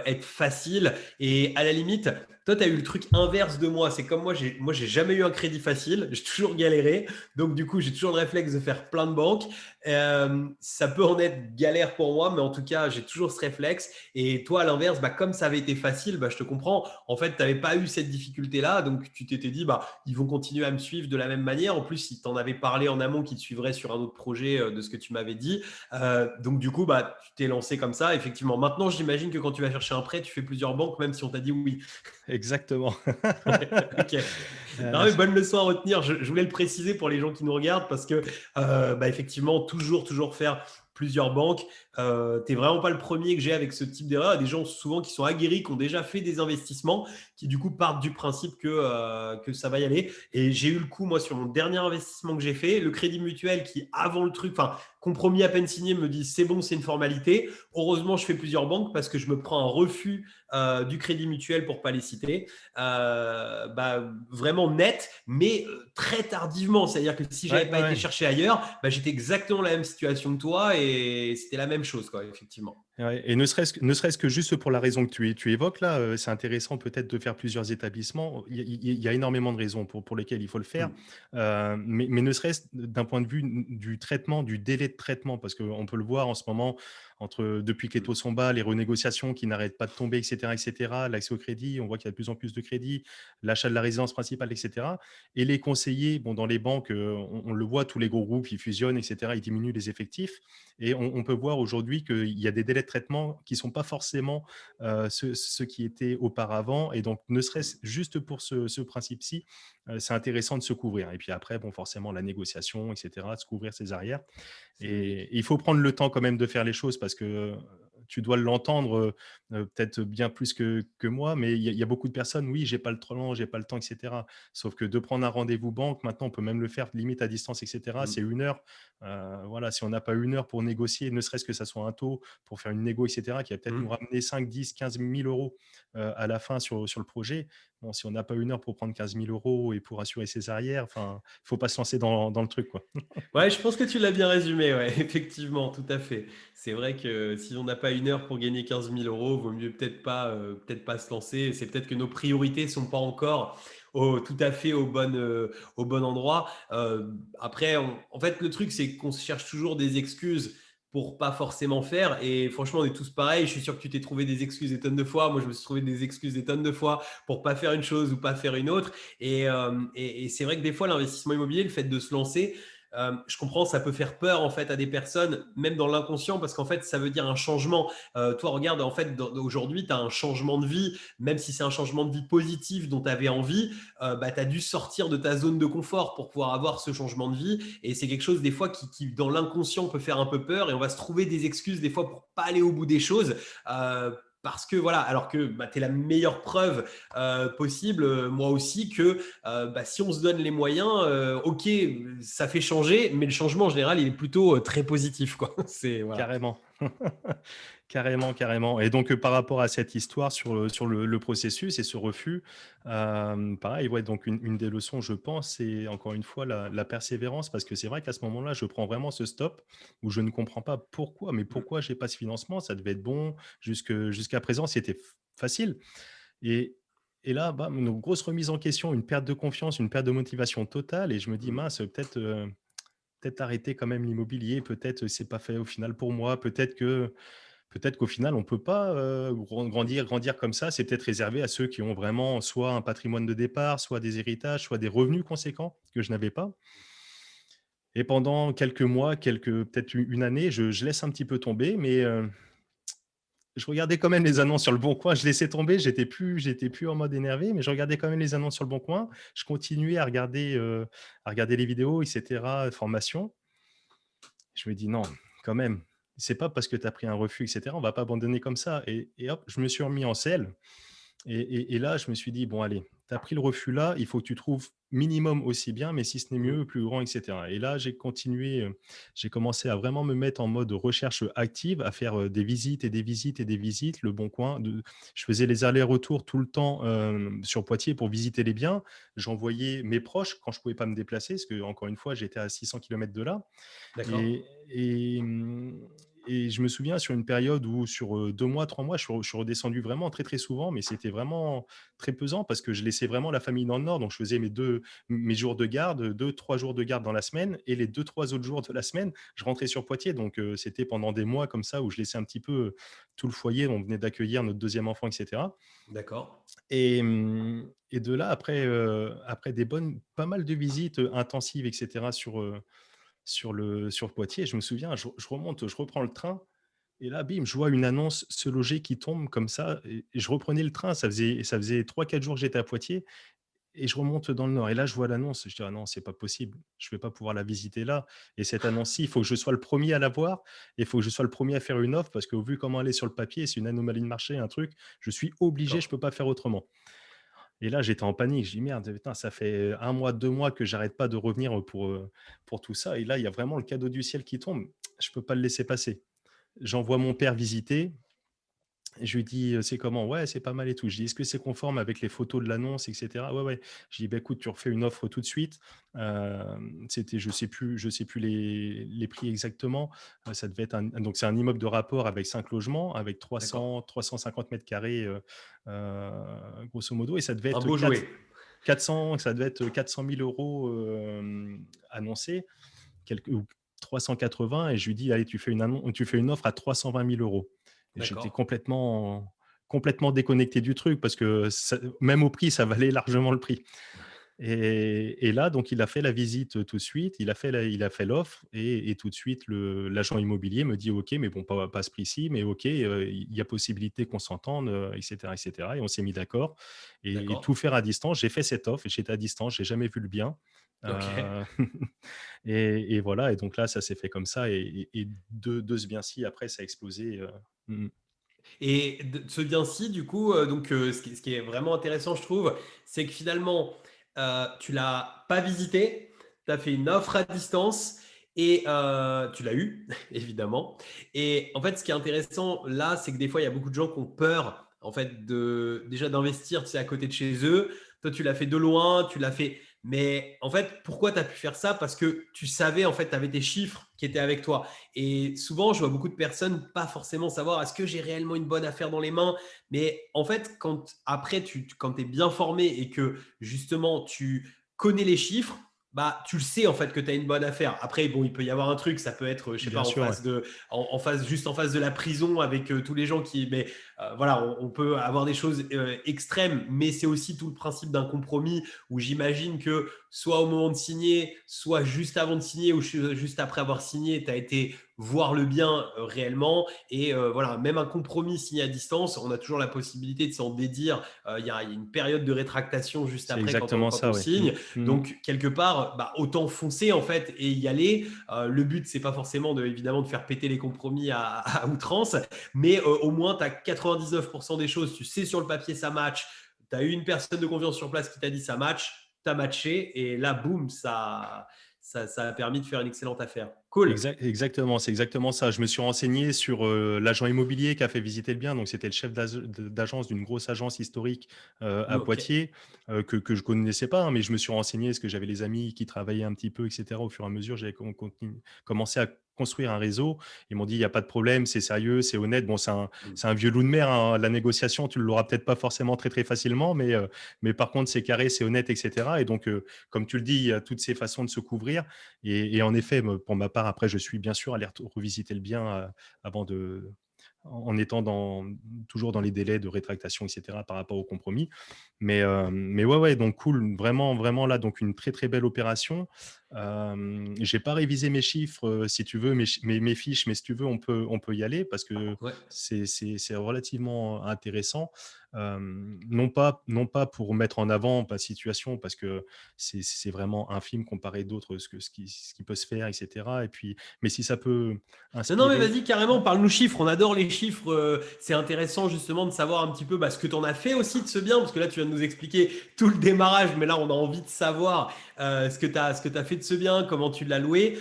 [SPEAKER 1] être facile. Et à la limite, toi, tu as eu le truc inverse de moi. C'est comme moi, j'ai jamais eu un crédit facile. J'ai toujours galéré. Donc, du coup, j'ai toujours le réflexe de faire plein de banques. Ça peut en être galère pour moi, mais en tout cas, j'ai toujours ce réflexe. Et toi, à l'inverse, bah, comme ça avait été facile, bah, je te comprends. En fait, tu n'avais pas eu cette difficulté-là, donc tu t'étais dit, bah, ils vont continuer à me suivre de la même manière. En plus, ils t'en avaient parlé en amont qu'ils te suivraient sur un autre projet de ce que tu m'avais dit. Donc, du coup, bah, tu t'es lancé comme ça. Effectivement, maintenant, j'imagine que quand tu vas chercher un prêt, tu fais plusieurs banques, même si on t'a dit oui.
[SPEAKER 2] Exactement.
[SPEAKER 1] Ok. Non,
[SPEAKER 2] Heu,
[SPEAKER 1] mais bonne leçon à retenir. Je voulais le préciser pour les gens qui nous regardent parce que, bah, effectivement, toujours faire plusieurs banques. T'es vraiment pas le premier que j'ai avec ce type d'erreur. Il y a des gens souvent qui sont aguerris, qui ont déjà fait des investissements, qui du coup partent du principe que ça va y aller. Et j'ai eu le coup, moi, sur mon dernier investissement que j'ai fait, le Crédit Mutuel qui, avant le truc, enfin, compromis à peine signé, me dit c'est bon, c'est une formalité. Heureusement, je fais plusieurs banques parce que je me prends un refus du Crédit Mutuel pour pas les citer. Vraiment net, mais très tardivement. C'est-à-dire que si j'avais
[SPEAKER 2] Ouais,
[SPEAKER 1] pas
[SPEAKER 2] ouais,
[SPEAKER 1] été
[SPEAKER 2] ouais.
[SPEAKER 1] chercher ailleurs, j'étais exactement la même situation que toi et c'était la même chose, quoi, effectivement.
[SPEAKER 2] Ouais, et ne serait-ce que juste pour la raison que tu évoques là, c'est intéressant peut-être de faire plusieurs établissements. Il y a énormément de raisons pour lesquelles il faut le faire,
[SPEAKER 1] Mm.
[SPEAKER 2] mais ne serait-ce d'un point de vue du traitement, du délai de traitement, parce qu'on peut le voir en ce moment, depuis que les
[SPEAKER 1] Mm.
[SPEAKER 2] taux sont bas, les renégociations qui n'arrêtent pas de tomber, et cetera, l'accès au crédit, on voit qu'il y a de plus en plus de crédits, l'achat de la résidence principale, et cetera. Et les conseillers, bon, dans les banques, on le voit, tous les gros groupes, ils fusionnent, et cetera, ils diminuent les effectifs. Et on peut voir aujourd'hui qu'il y a des délais de traitement qui ne sont pas forcément ceux qui étaient auparavant. Et donc, ne serait-ce juste pour ce principe-ci, c'est intéressant de se couvrir. Et puis après, bon, forcément, la négociation, etc., de se couvrir ses arrières.
[SPEAKER 1] C'est logique.
[SPEAKER 2] Et il faut prendre le temps quand même de faire les choses parce que tu dois l'entendre peut-être bien plus que moi, mais il y a beaucoup de personnes, oui, j'ai pas le temps, j'ai pas le temps, etc. Sauf que de prendre un rendez-vous banque, maintenant, on peut même le faire limite à distance, etc. C'est
[SPEAKER 1] Mm.
[SPEAKER 2] 1 heure. Voilà, si on n'a pas 1 heure pour négocier, ne serait-ce que ça soit un taux pour faire une négo, etc., qui va peut-être nous
[SPEAKER 1] Mm.
[SPEAKER 2] ramener 5, 10, 15 000 euros à la fin sur le projet. Bon, si on n'a pas 1 heure pour prendre 15 000 euros et pour assurer ses arrières, enfin, il faut pas se lancer dans le truc, quoi.
[SPEAKER 1] Ouais, je pense que tu l'as bien résumé, ouais, effectivement, tout à fait. C'est vrai que si on n'a pas 1 heure pour gagner 15 000 euros, vaut mieux peut-être pas se lancer. C'est peut-être que nos priorités sont pas encore tout à fait au bon endroit. Après, en fait, le truc, c'est qu'on se cherche toujours des excuses pour pas forcément faire. Et franchement, on est tous pareils. Je suis sûr que tu t'es trouvé des excuses des tonnes de fois. Moi, je me suis trouvé des excuses des tonnes de fois pour pas faire une chose ou pas faire une autre. Et c'est vrai que des fois, l'investissement immobilier, le fait de se lancer, je comprends, ça peut faire peur en fait à des personnes, même dans l'inconscient, parce qu'en fait, ça veut dire un changement. Toi, regarde, en fait, aujourd'hui, tu as un changement de vie, même si c'est un changement de vie positif dont tu avais envie, tu as dû sortir de ta zone de confort pour pouvoir avoir ce changement de vie. Et c'est quelque chose, des fois, qui dans l'inconscient, peut faire un peu peur et on va se trouver des excuses, des fois, pour pas aller au bout des choses. Parce que voilà, alors que tu es la meilleure preuve possible, moi aussi, que si on se donne les moyens, ok, ça fait changer, mais le changement en général, il est plutôt très positif, quoi. C'est voilà.
[SPEAKER 2] Carrément. Carrément, carrément. Et donc, par rapport à cette histoire sur le processus et ce refus, pareil, ouais, donc une des leçons, je pense, c'est encore une fois la persévérance, parce que c'est vrai qu'à ce moment-là, je prends vraiment ce stop où je ne comprends pas pourquoi, mais
[SPEAKER 1] Mm.
[SPEAKER 2] pourquoi j'ai pas ce financement, ça devait être bon, jusqu'à présent, c'était facile. Et, et là, bam, une grosse remise en question, une perte de confiance, une perte de motivation totale, et je me dis,
[SPEAKER 1] Mm.
[SPEAKER 2] mince, peut-être arrêter quand même l'immobilier, peut-être c'est pas fait au final pour moi, peut-être qu'au final on peut pas grandir comme ça, c'est peut-être réservé à ceux qui ont vraiment soit un patrimoine de départ, soit des héritages, soit des revenus conséquents que je n'avais pas. Et pendant quelques mois, peut-être une année, je laisse un petit peu tomber, mais je regardais quand même les annonces sur le Bon Coin. Je laissais tomber, j'étais plus en mode énervé, mais je regardais quand même les annonces sur le Bon Coin. Je continuais à regarder les vidéos, etc., formation. Je me dis: «Non, quand même, c'est pas parce que tu as pris un refus et cetera, on va pas abandonner comme ça», et hop, je me suis remis en selle, et là, je me suis dit: «Bon allez, tu as pris le refus là, il faut que tu trouves minimum aussi bien, mais si ce n'est
[SPEAKER 1] Mm.
[SPEAKER 2] mieux, plus grand, et cetera», et là, j'ai continué, j'ai commencé à vraiment me mettre en mode recherche active, à faire, des visites et des visites et des visites. Le Bon Coin, je faisais les allers-retours tout le temps, sur Poitiers pour visiter les biens. J'envoyais mes proches quand je pouvais pas me déplacer, parce que encore une fois, j'étais à 600 kilomètres de là.
[SPEAKER 1] D'accord.
[SPEAKER 2] Et je me souviens sur une période où sur 2 mois, 3 mois, je suis redescendu vraiment très, très souvent, mais c'était vraiment très pesant parce que je laissais vraiment la famille dans le nord. Donc je faisais mes jours de garde, 2, 3 jours de garde dans la semaine, et les 2, 3 autres jours de la semaine, je rentrais sur Poitiers. Donc c'était pendant des mois comme ça où je laissais un petit peu tout le foyer. On venait d'accueillir notre deuxième enfant, et cetera.
[SPEAKER 1] D'accord.
[SPEAKER 2] Et de là, après pas mal de visites intensives, et cetera, sur Poitiers, je me souviens, je remonte, je reprends le train, et là, bim, je vois une annonce Se loger qui tombe comme ça, et je reprenais le train. Ça faisait 3, 4 jours que j'étais à Poitiers, Et je remonte dans le nord et là, je vois l'annonce. Je dis: «Ah non, c'est pas possible. Je vais pas pouvoir la visiter là et cette annonce-ci, il faut que je sois le premier à la voir et il faut que je sois le premier à faire une offre parce que vu comment elle est sur le papier, c'est une anomalie de marché, un truc, je suis obligé, je
[SPEAKER 1] D'accord.
[SPEAKER 2] peux pas faire autrement». Et là, j'étais en panique. Je dis: «Merde, putain, ça fait un mois, 2 mois que j'arrête pas de revenir, pour tout ça et là, il y a vraiment le cadeau du ciel qui tombe. Je peux pas le laisser passer». J'envoie mon père visiter. Et je lui dis: «C'est comment?» «Ouais, c'est pas mal et tout». Je dis: «Est-ce que c'est conforme avec les photos de l'annonce et cetera?» «Ouais, ouais». Je dis: «Bah, écoute, tu refais une offre tout de suite». C'était je sais plus les prix exactement. Ça devait être donc c'est un immeuble de rapport avec 5 logements, avec
[SPEAKER 1] D'accord.
[SPEAKER 2] 350 mètres carrés, heu, grosso modo et ça devait
[SPEAKER 1] Un
[SPEAKER 2] être
[SPEAKER 1] beau jouet.
[SPEAKER 2] 400 ça devait être 400 000 annoncé, ou 380 et je lui dis: «Allez, tu fais une offre à 320 000 euros». Et j'étais
[SPEAKER 1] D'accord.
[SPEAKER 2] complètement déconnecté du truc parce que même au prix, ça valait largement le prix. Et là, donc, il a fait la visite tout de suite, il a fait l'offre et tout de suite, l'agent immobilier me dit: «OK, mais bon, pas à ce prix-ci, mais OK, il y a possibilité qu'on s'entende, et cetera et cetera» et on s'est mis d'accord et
[SPEAKER 1] D'accord.
[SPEAKER 2] tout faire à distance. J'ai fait cette offre et j'étais à distance, j'ai jamais vu le bien.
[SPEAKER 1] OK.
[SPEAKER 2] Heu et voilà et donc là, ça s'est fait comme ça et de ce bien-ci, après, ça a explosé, mmh.
[SPEAKER 1] Et de ce bien-ci, du coup, donc ce qui est vraiment intéressant, je trouve, c'est que finalement, tu l'as pas visité, tu as fait une offre à distance et tu l'as eu, évidemment. Et en fait, ce qui est intéressant là, c'est que des fois, il y a beaucoup de gens qui ont peur, en fait, déjà d'investir, tu sais, à côté de chez eux. Toi, tu l'as fait de loin, tu l'as fait. Mais en fait, pourquoi tu as pu faire ça? Parce que tu savais, en fait, tu avais tes chiffres qui étaient avec toi. Et souvent, je vois beaucoup de personnes pas forcément savoir est-ce que j'ai réellement une bonne affaire dans les mains. Mais en fait, quand après, quand tu es bien formé et que justement tu connais les chiffres, bah, tu le sais en fait que tu as une bonne affaire. Après, bon, il peut y avoir un truc, ça peut être, je sais pas,
[SPEAKER 2] Bien sûr, ouais.
[SPEAKER 1] juste en face de la prison avec tous les gens qui. Mais voilà, on peut avoir des choses extrêmes, mais c'est aussi tout le principe d'un compromis où j'imagine que soit au moment de signer, soit juste avant de signer ou juste après avoir signé, tu as été voir le bien réellement. Et voilà, même un compromis signé à distance, on a toujours la possibilité de s'en dédire. Il y a une période de rétractation juste
[SPEAKER 2] C'est
[SPEAKER 1] après
[SPEAKER 2] exactement
[SPEAKER 1] quand on
[SPEAKER 2] ça, ouais. Mmh.
[SPEAKER 1] signe.
[SPEAKER 2] Mmh.
[SPEAKER 1] Donc, quelque part, bah, autant foncer en fait et y aller. Le but, c'est pas forcément évidemment de faire péter les compromis à outrance, mais au moins, tu as 99% des choses. Tu sais sur le papier, ça match. Tu as eu une personne de confiance sur place qui t'a dit ça match, tu as matché et là, boum, ça a permis de faire une excellente affaire. Cool.
[SPEAKER 2] Exactement, c'est exactement ça. Je me suis renseigné sur, l'agent immobilier qui a fait visiter le bien, donc c'était le chef d'agence d'une grosse agence historique, à
[SPEAKER 1] Ok.
[SPEAKER 2] Poitiers, que je connaissais pas, hein, mais je me suis renseigné parce que j'avais les amis qui travaillaient un petit peu et cetera. Au fur et à mesure, j'avais commencé à construire un réseau. Ils m'ont dit: «Il y a pas de problème, c'est sérieux, c'est honnête». Bon, c'est un vieux loup de mer, hein, la négociation, tu ne l'auras peut-être pas forcément très, très facilement, mais par contre, c'est carré, c'est honnête et cetera et donc comme tu le dis, il y a toutes ces façons de se couvrir et en effet, pour ma part, après, je suis bien sûr allé revisiter le bien avant en étant toujours dans les délais de rétractation, etc., par rapport au compromis. Mais ouais, ouais, donc cool, vraiment, vraiment là, donc une très, très belle opération. J'ai pas révisé mes chiffres, si tu veux, mes fiches, mais si tu veux, on peut y aller parce que
[SPEAKER 1] Ouais.
[SPEAKER 2] c'est relativement intéressant. Non pas pour mettre en avant ma situation, parce que c'est vraiment infime comparé d'autres, ce qui peut se faire, etc. Et puis, mais si ça peut
[SPEAKER 1] Non, non, mais
[SPEAKER 2] inspirer.
[SPEAKER 1] vas-y, carrément, parle-nous chiffres. On adore les chiffres. C'est intéressant justement de savoir un petit peu ce que tu en as fait aussi de ce bien, parce que là, tu viens de nous expliquer tout le démarrage, mais là, on a envie de savoir ce que tu as fait de ce bien, comment tu l'as loué.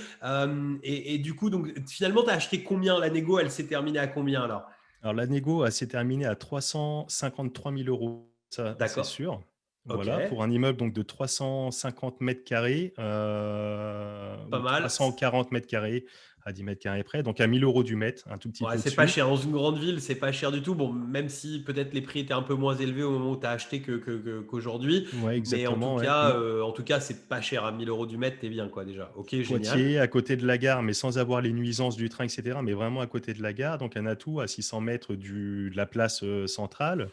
[SPEAKER 1] Et du coup, donc, finalement, tu as acheté combien? La négo, elle s'est terminée à combien alors?
[SPEAKER 2] Alors la négo, elle s'est terminée à 353 000 euros, ça c'est
[SPEAKER 1] D'accord.
[SPEAKER 2] sûr.
[SPEAKER 1] Ok.
[SPEAKER 2] Voilà, pour un immeuble donc de 350 mètres carrés,
[SPEAKER 1] Pas
[SPEAKER 2] ou
[SPEAKER 1] mal.
[SPEAKER 2] 340 mètres carrés à 10 mètres carrés près, donc à 1 000 € du mètre, un tout petit
[SPEAKER 1] Ouais,
[SPEAKER 2] peu
[SPEAKER 1] c'est pas
[SPEAKER 2] au-dessus.
[SPEAKER 1] cher. Dans une grande ville, c'est pas cher du tout. Bon, même si peut-être les prix étaient un peu moins élevés au moment où tu as acheté qu'aujourd'hui.
[SPEAKER 2] Ouais,
[SPEAKER 1] Mais en tout
[SPEAKER 2] exactement, ouais.
[SPEAKER 1] cas,
[SPEAKER 2] Mmh.
[SPEAKER 1] c'est pas cher. À 1 000 € du mètre, t'es bien, quoi, déjà. Ok, génial.
[SPEAKER 2] Poitiers, à côté de la gare, mais sans avoir les nuisances du train, et cetera, mais vraiment à côté de la gare, donc un atout à 600 mètres de la place, centrale.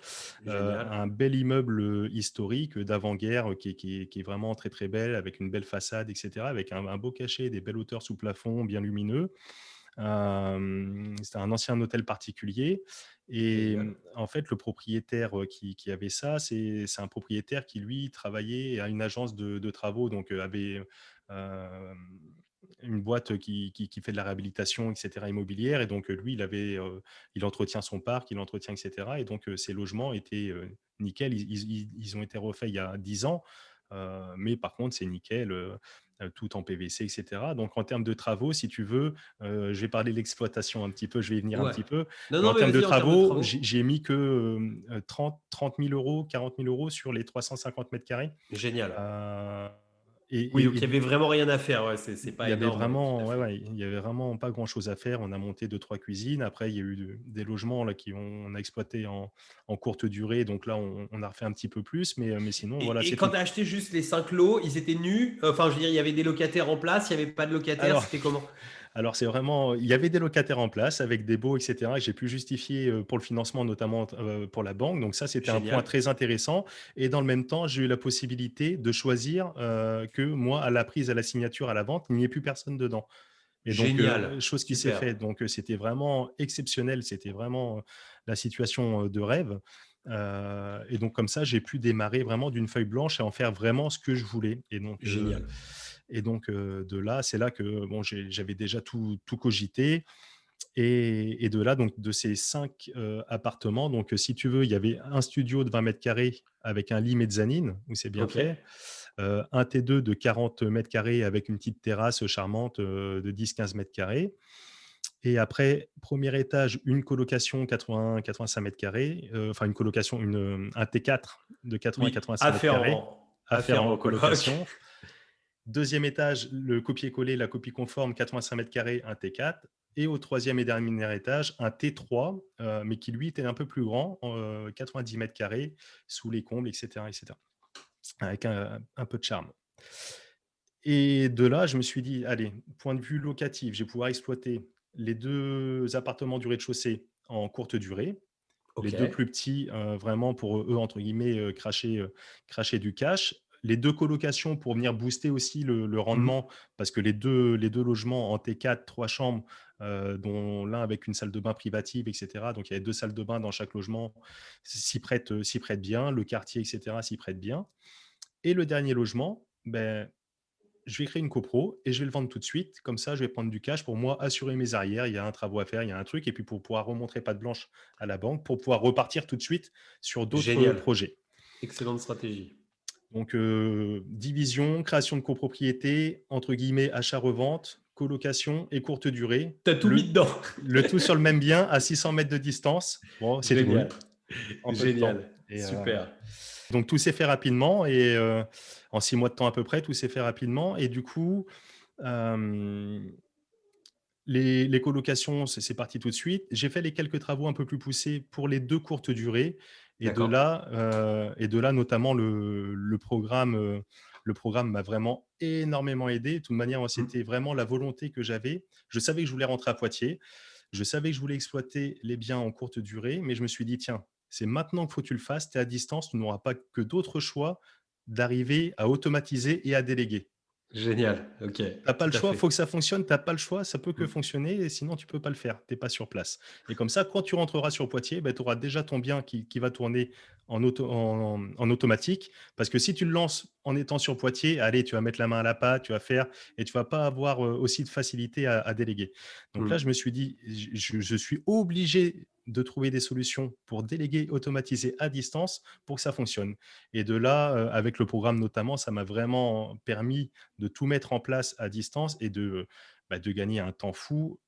[SPEAKER 1] Génial.
[SPEAKER 2] Un bel immeuble, historique, d'avant-guerre, qui est vraiment très, très belle, avec une belle façade et cetera, avec un beau cachet, des belles hauteurs sous plafond, bien lumineux. C'était un ancien hôtel particulier et
[SPEAKER 1] Génial.
[SPEAKER 2] en fait, le propriétaire, qui avait ça, c'est un propriétaire qui, lui, travaillait à une agence de travaux, donc avait, hem, une boîte qui fait de la réhabilitation et cetera immobilière et donc lui, il entretient son parc, il entretient et cetera et donc ses logements étaient, nickel. Ils ont été refaits il y a 10 ans, mais par contre, c'est nickel, tout en PVC et cetera. Donc en termes de travaux, si tu veux, je vais parler de l'exploitation un petit peu, je vais y venir un
[SPEAKER 1] Ouais.
[SPEAKER 2] petit peu.
[SPEAKER 1] Non,
[SPEAKER 2] Mais
[SPEAKER 1] non,
[SPEAKER 2] en
[SPEAKER 1] mais
[SPEAKER 2] termes de
[SPEAKER 1] vas-y, en termes de
[SPEAKER 2] travaux,
[SPEAKER 1] travaux.
[SPEAKER 2] j'ai mis que, 30 000 €, 40 000 € sur les 350 mètres carrés.
[SPEAKER 1] Génial.
[SPEAKER 2] Heu
[SPEAKER 1] Oui,
[SPEAKER 2] et
[SPEAKER 1] donc il y avait vraiment rien à faire. Ouais, c'est
[SPEAKER 2] il
[SPEAKER 1] pas
[SPEAKER 2] y avait
[SPEAKER 1] énorme, tout à
[SPEAKER 2] vraiment ouais,
[SPEAKER 1] fait.
[SPEAKER 2] ouais, il y avait vraiment pas grand-chose à faire. On a monté deux trois cuisines. Après, il y a eu des logements là on a exploité en courte durée. Donc là, on a refait un petit peu plus, mais sinon, voilà,
[SPEAKER 1] Et
[SPEAKER 2] c'est
[SPEAKER 1] quand
[SPEAKER 2] tout.
[SPEAKER 1] tu as acheté juste les 5 lots, ils étaient nus? Enfin, je veux dire, il y avait des locataires en place, il n'y avait pas de locataires,
[SPEAKER 2] Alors
[SPEAKER 1] c'était comment?
[SPEAKER 2] Alors c'est vraiment il y avait des locataires en place avec des baux et cetera et j'ai pu justifier, pour le financement notamment pour la banque. Donc ça, c'était un point
[SPEAKER 1] Génial.
[SPEAKER 2] très intéressant et dans le même temps, j'ai eu la possibilité de choisir, que moi, à la prise, à la signature, à la vente, il n'y ait plus personne dedans et donc
[SPEAKER 1] Génial.
[SPEAKER 2] chose qui s'est
[SPEAKER 1] Super.
[SPEAKER 2] faite. Donc c'était vraiment exceptionnel, c'était vraiment, la situation, de rêve, et donc comme ça, j'ai pu démarrer vraiment d'une feuille blanche et en faire vraiment ce que je voulais
[SPEAKER 1] Génial.
[SPEAKER 2] et donc de là, c'est là que bon, j'avais déjà tout cogité et de là, donc de ces 5 appartements, donc si tu veux, il y avait un studio de 20 mètres carrés avec un lit mezzanine où c'est bien
[SPEAKER 1] Ok.
[SPEAKER 2] fait, un T2 de 40 mètres carrés avec une petite terrasse charmante, de 10-15 mètres carrés et après, premier étage, une colocation 80-85 mètres carrés, enfin une colocation, un T4 de
[SPEAKER 1] Oui,
[SPEAKER 2] 80-85 mètres carrés à faire en
[SPEAKER 1] afférent en coloc.
[SPEAKER 2] colocation. Deuxième étage, le copier-coller, la copie conforme, 85 mètres carrés, un T4. Et au troisième et dernier étage, un T3, mais qui lui était un peu plus grand, 90 mètres carrés, sous les combles, etc., etc., avec un peu de charme. Et de là, je me suis dit, allez, point de vue locatif, je vais pouvoir exploiter les deux appartements du rez-de-chaussée en courte durée, les
[SPEAKER 1] Ok.
[SPEAKER 2] deux plus petits, vraiment pour eux, entre guillemets, «cracher du cash». Les 2 colocations pour venir booster aussi le
[SPEAKER 1] Mhm.
[SPEAKER 2] rendement parce que les 2 logements en T4, 3 chambres, dont l'un avec une salle de bain privative et cetera. Donc il y avait 2 salles de bain dans chaque logement, s'y prête bien, le quartier et cetera s'y prête bien et le dernier logement, ben je vais créer une copro et je vais le vendre tout de suite. Comme ça, je vais prendre du cash pour moi, assurer mes arrières. Il y a un travaux à faire, il y a un truc. Et puis pour pouvoir remontrer patte blanche à la banque, pour pouvoir repartir tout de suite sur d'autres
[SPEAKER 1] Génial.
[SPEAKER 2] projets.
[SPEAKER 1] Excellente stratégie.
[SPEAKER 2] Donc, division, création de copropriété, entre guillemets, achat-revente, colocation et courte durée.
[SPEAKER 1] T'as tout mis dedans.
[SPEAKER 2] Le tout sur le même bien à 600 mètres de distance. Bon, c'est
[SPEAKER 1] Génial.
[SPEAKER 2] drôle, en peu de temps.
[SPEAKER 1] Génial. Super.
[SPEAKER 2] Donc tout s'est fait rapidement et en 6 mois de temps à peu près, tout s'est fait rapidement et du coup, hem les colocations, c'est parti tout de suite. J'ai fait les quelques travaux un peu plus poussés pour les 2 courtes durées
[SPEAKER 1] D'accord.
[SPEAKER 2] et de là notamment le programme m'a vraiment énormément aidé. De toute manière, moi,
[SPEAKER 1] Mhm.
[SPEAKER 2] c'était vraiment la volonté que j'avais. Je savais que je voulais rentrer à Poitiers. Je savais que je voulais exploiter les biens en courte durée, mais je me suis dit: «Tiens, c'est maintenant qu'il faut que tu le fasses. Tu es à distance, tu n'auras pas que d'autres choix d'arriver à automatiser et à déléguer».
[SPEAKER 1] Génial. Ok.
[SPEAKER 2] T'as pas
[SPEAKER 1] Tout
[SPEAKER 2] le
[SPEAKER 1] à
[SPEAKER 2] choix,
[SPEAKER 1] fait.
[SPEAKER 2] faut que ça fonctionne, t'as pas le choix, ça peut que
[SPEAKER 1] Mhm.
[SPEAKER 2] fonctionner et sinon tu peux pas le faire, tu pas sur place et comme ça, quand tu rentreras sur Poitiers, tu auras déjà ton bien qui va tourner en automatique parce que si tu le lances en étant sur Poitiers, allez, tu vas mettre la main à la pâte, tu vas faire et tu vas pas avoir, aussi de facilité à déléguer. Donc là, je me
[SPEAKER 1] Mhm.
[SPEAKER 2] suis dit: Je suis obligé de trouver des solutions pour déléguer, automatiser à distance pour que ça fonctionne» et de là, avec le programme notamment, ça m'a vraiment permis de tout mettre en place à distance et de gagner un temps fou,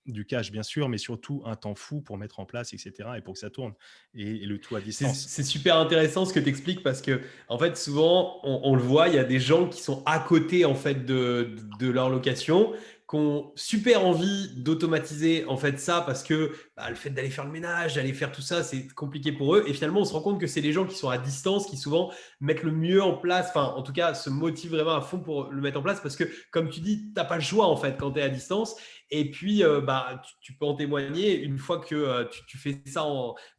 [SPEAKER 2] du cash bien sûr, mais surtout un temps fou pour mettre en place et cetera et pour que ça tourne et le tout à distance.
[SPEAKER 1] C'est super intéressant ce que tu expliques parce que, en fait, souvent, on le voit, il y a des gens qui sont à côté, en fait, de leur location, qui ont super envie d'automatiser, en fait, ça parce que bah, le fait d'aller faire le ménage, d'aller faire tout ça, c'est compliqué pour eux. Et finalement, on se rend compte que c'est les gens qui sont à distance qui souvent mettent le mieux en place, enfin, en tout cas, se motivent vraiment à fond pour le mettre en place parce que, comme tu dis, tu n'as pas le choix, en fait, quand tu es à distance. Et puis, bah, tu peux en témoigner, une fois que tu fais ça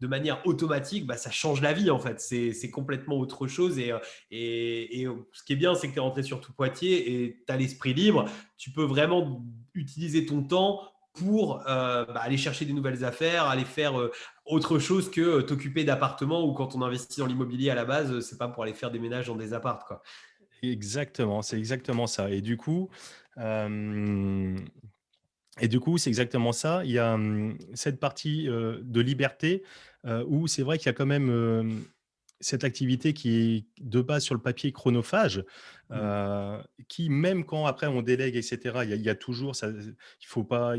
[SPEAKER 1] de manière automatique, bah, ça change la vie en fait. C'est complètement autre chose. Et ce qui est bien, c'est que tu es rentré sur tout Poitiers et tu as l'esprit libre. Tu peux vraiment utiliser ton temps pour aller chercher des nouvelles affaires, aller faire autre chose que t'occuper d'appartements ou quand on investit dans l'immobilier à la base, c'est pas pour aller faire des ménages dans des apparts, quoi.
[SPEAKER 2] Exactement, c'est exactement ça. Et du coup, c'est exactement ça. Il y a cette partie de liberté où c'est vrai qu'il y a quand même cette activité qui est de base sur le papier chronophage,
[SPEAKER 1] Mm.
[SPEAKER 2] heu, qui même quand après on délègue et cetera, il y a toujours ça, il faut pas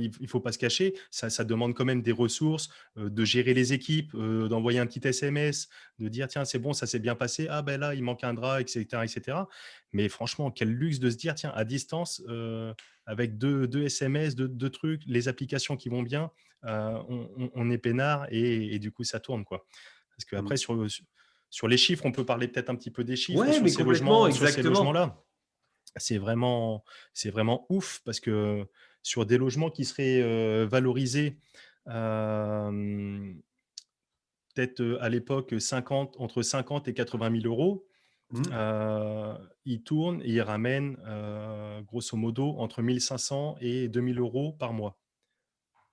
[SPEAKER 2] se cacher, ça demande quand même des ressources, de gérer les équipes, d'envoyer un petit SMS, de dire: «Tiens, c'est bon, ça s'est bien passé. Ah ben là, il manque un drap» et cetera et cetera. Mais franchement, quel luxe de se dire: «Tiens, à distance, avec deux SMS, 2 trucs, les applications qui vont bien, on est peinard et du coup ça tourne, quoi». Parce qu'après
[SPEAKER 1] Mm.
[SPEAKER 2] sur les chiffres, on peut parler peut-être un petit peu des chiffres
[SPEAKER 1] Ouais, mais complètement,
[SPEAKER 2] sur ces
[SPEAKER 1] exactement.
[SPEAKER 2] logements-là. C'est vraiment c'est vraiment ouf parce que sur des logements qui seraient, valorisés, hem, peut-être, à l'époque, 50 entre 50 et 80 000 €,
[SPEAKER 1] Mm.
[SPEAKER 2] ils tournent et ils ramènent, grosso modo entre 1 500 et 2 000 € par mois.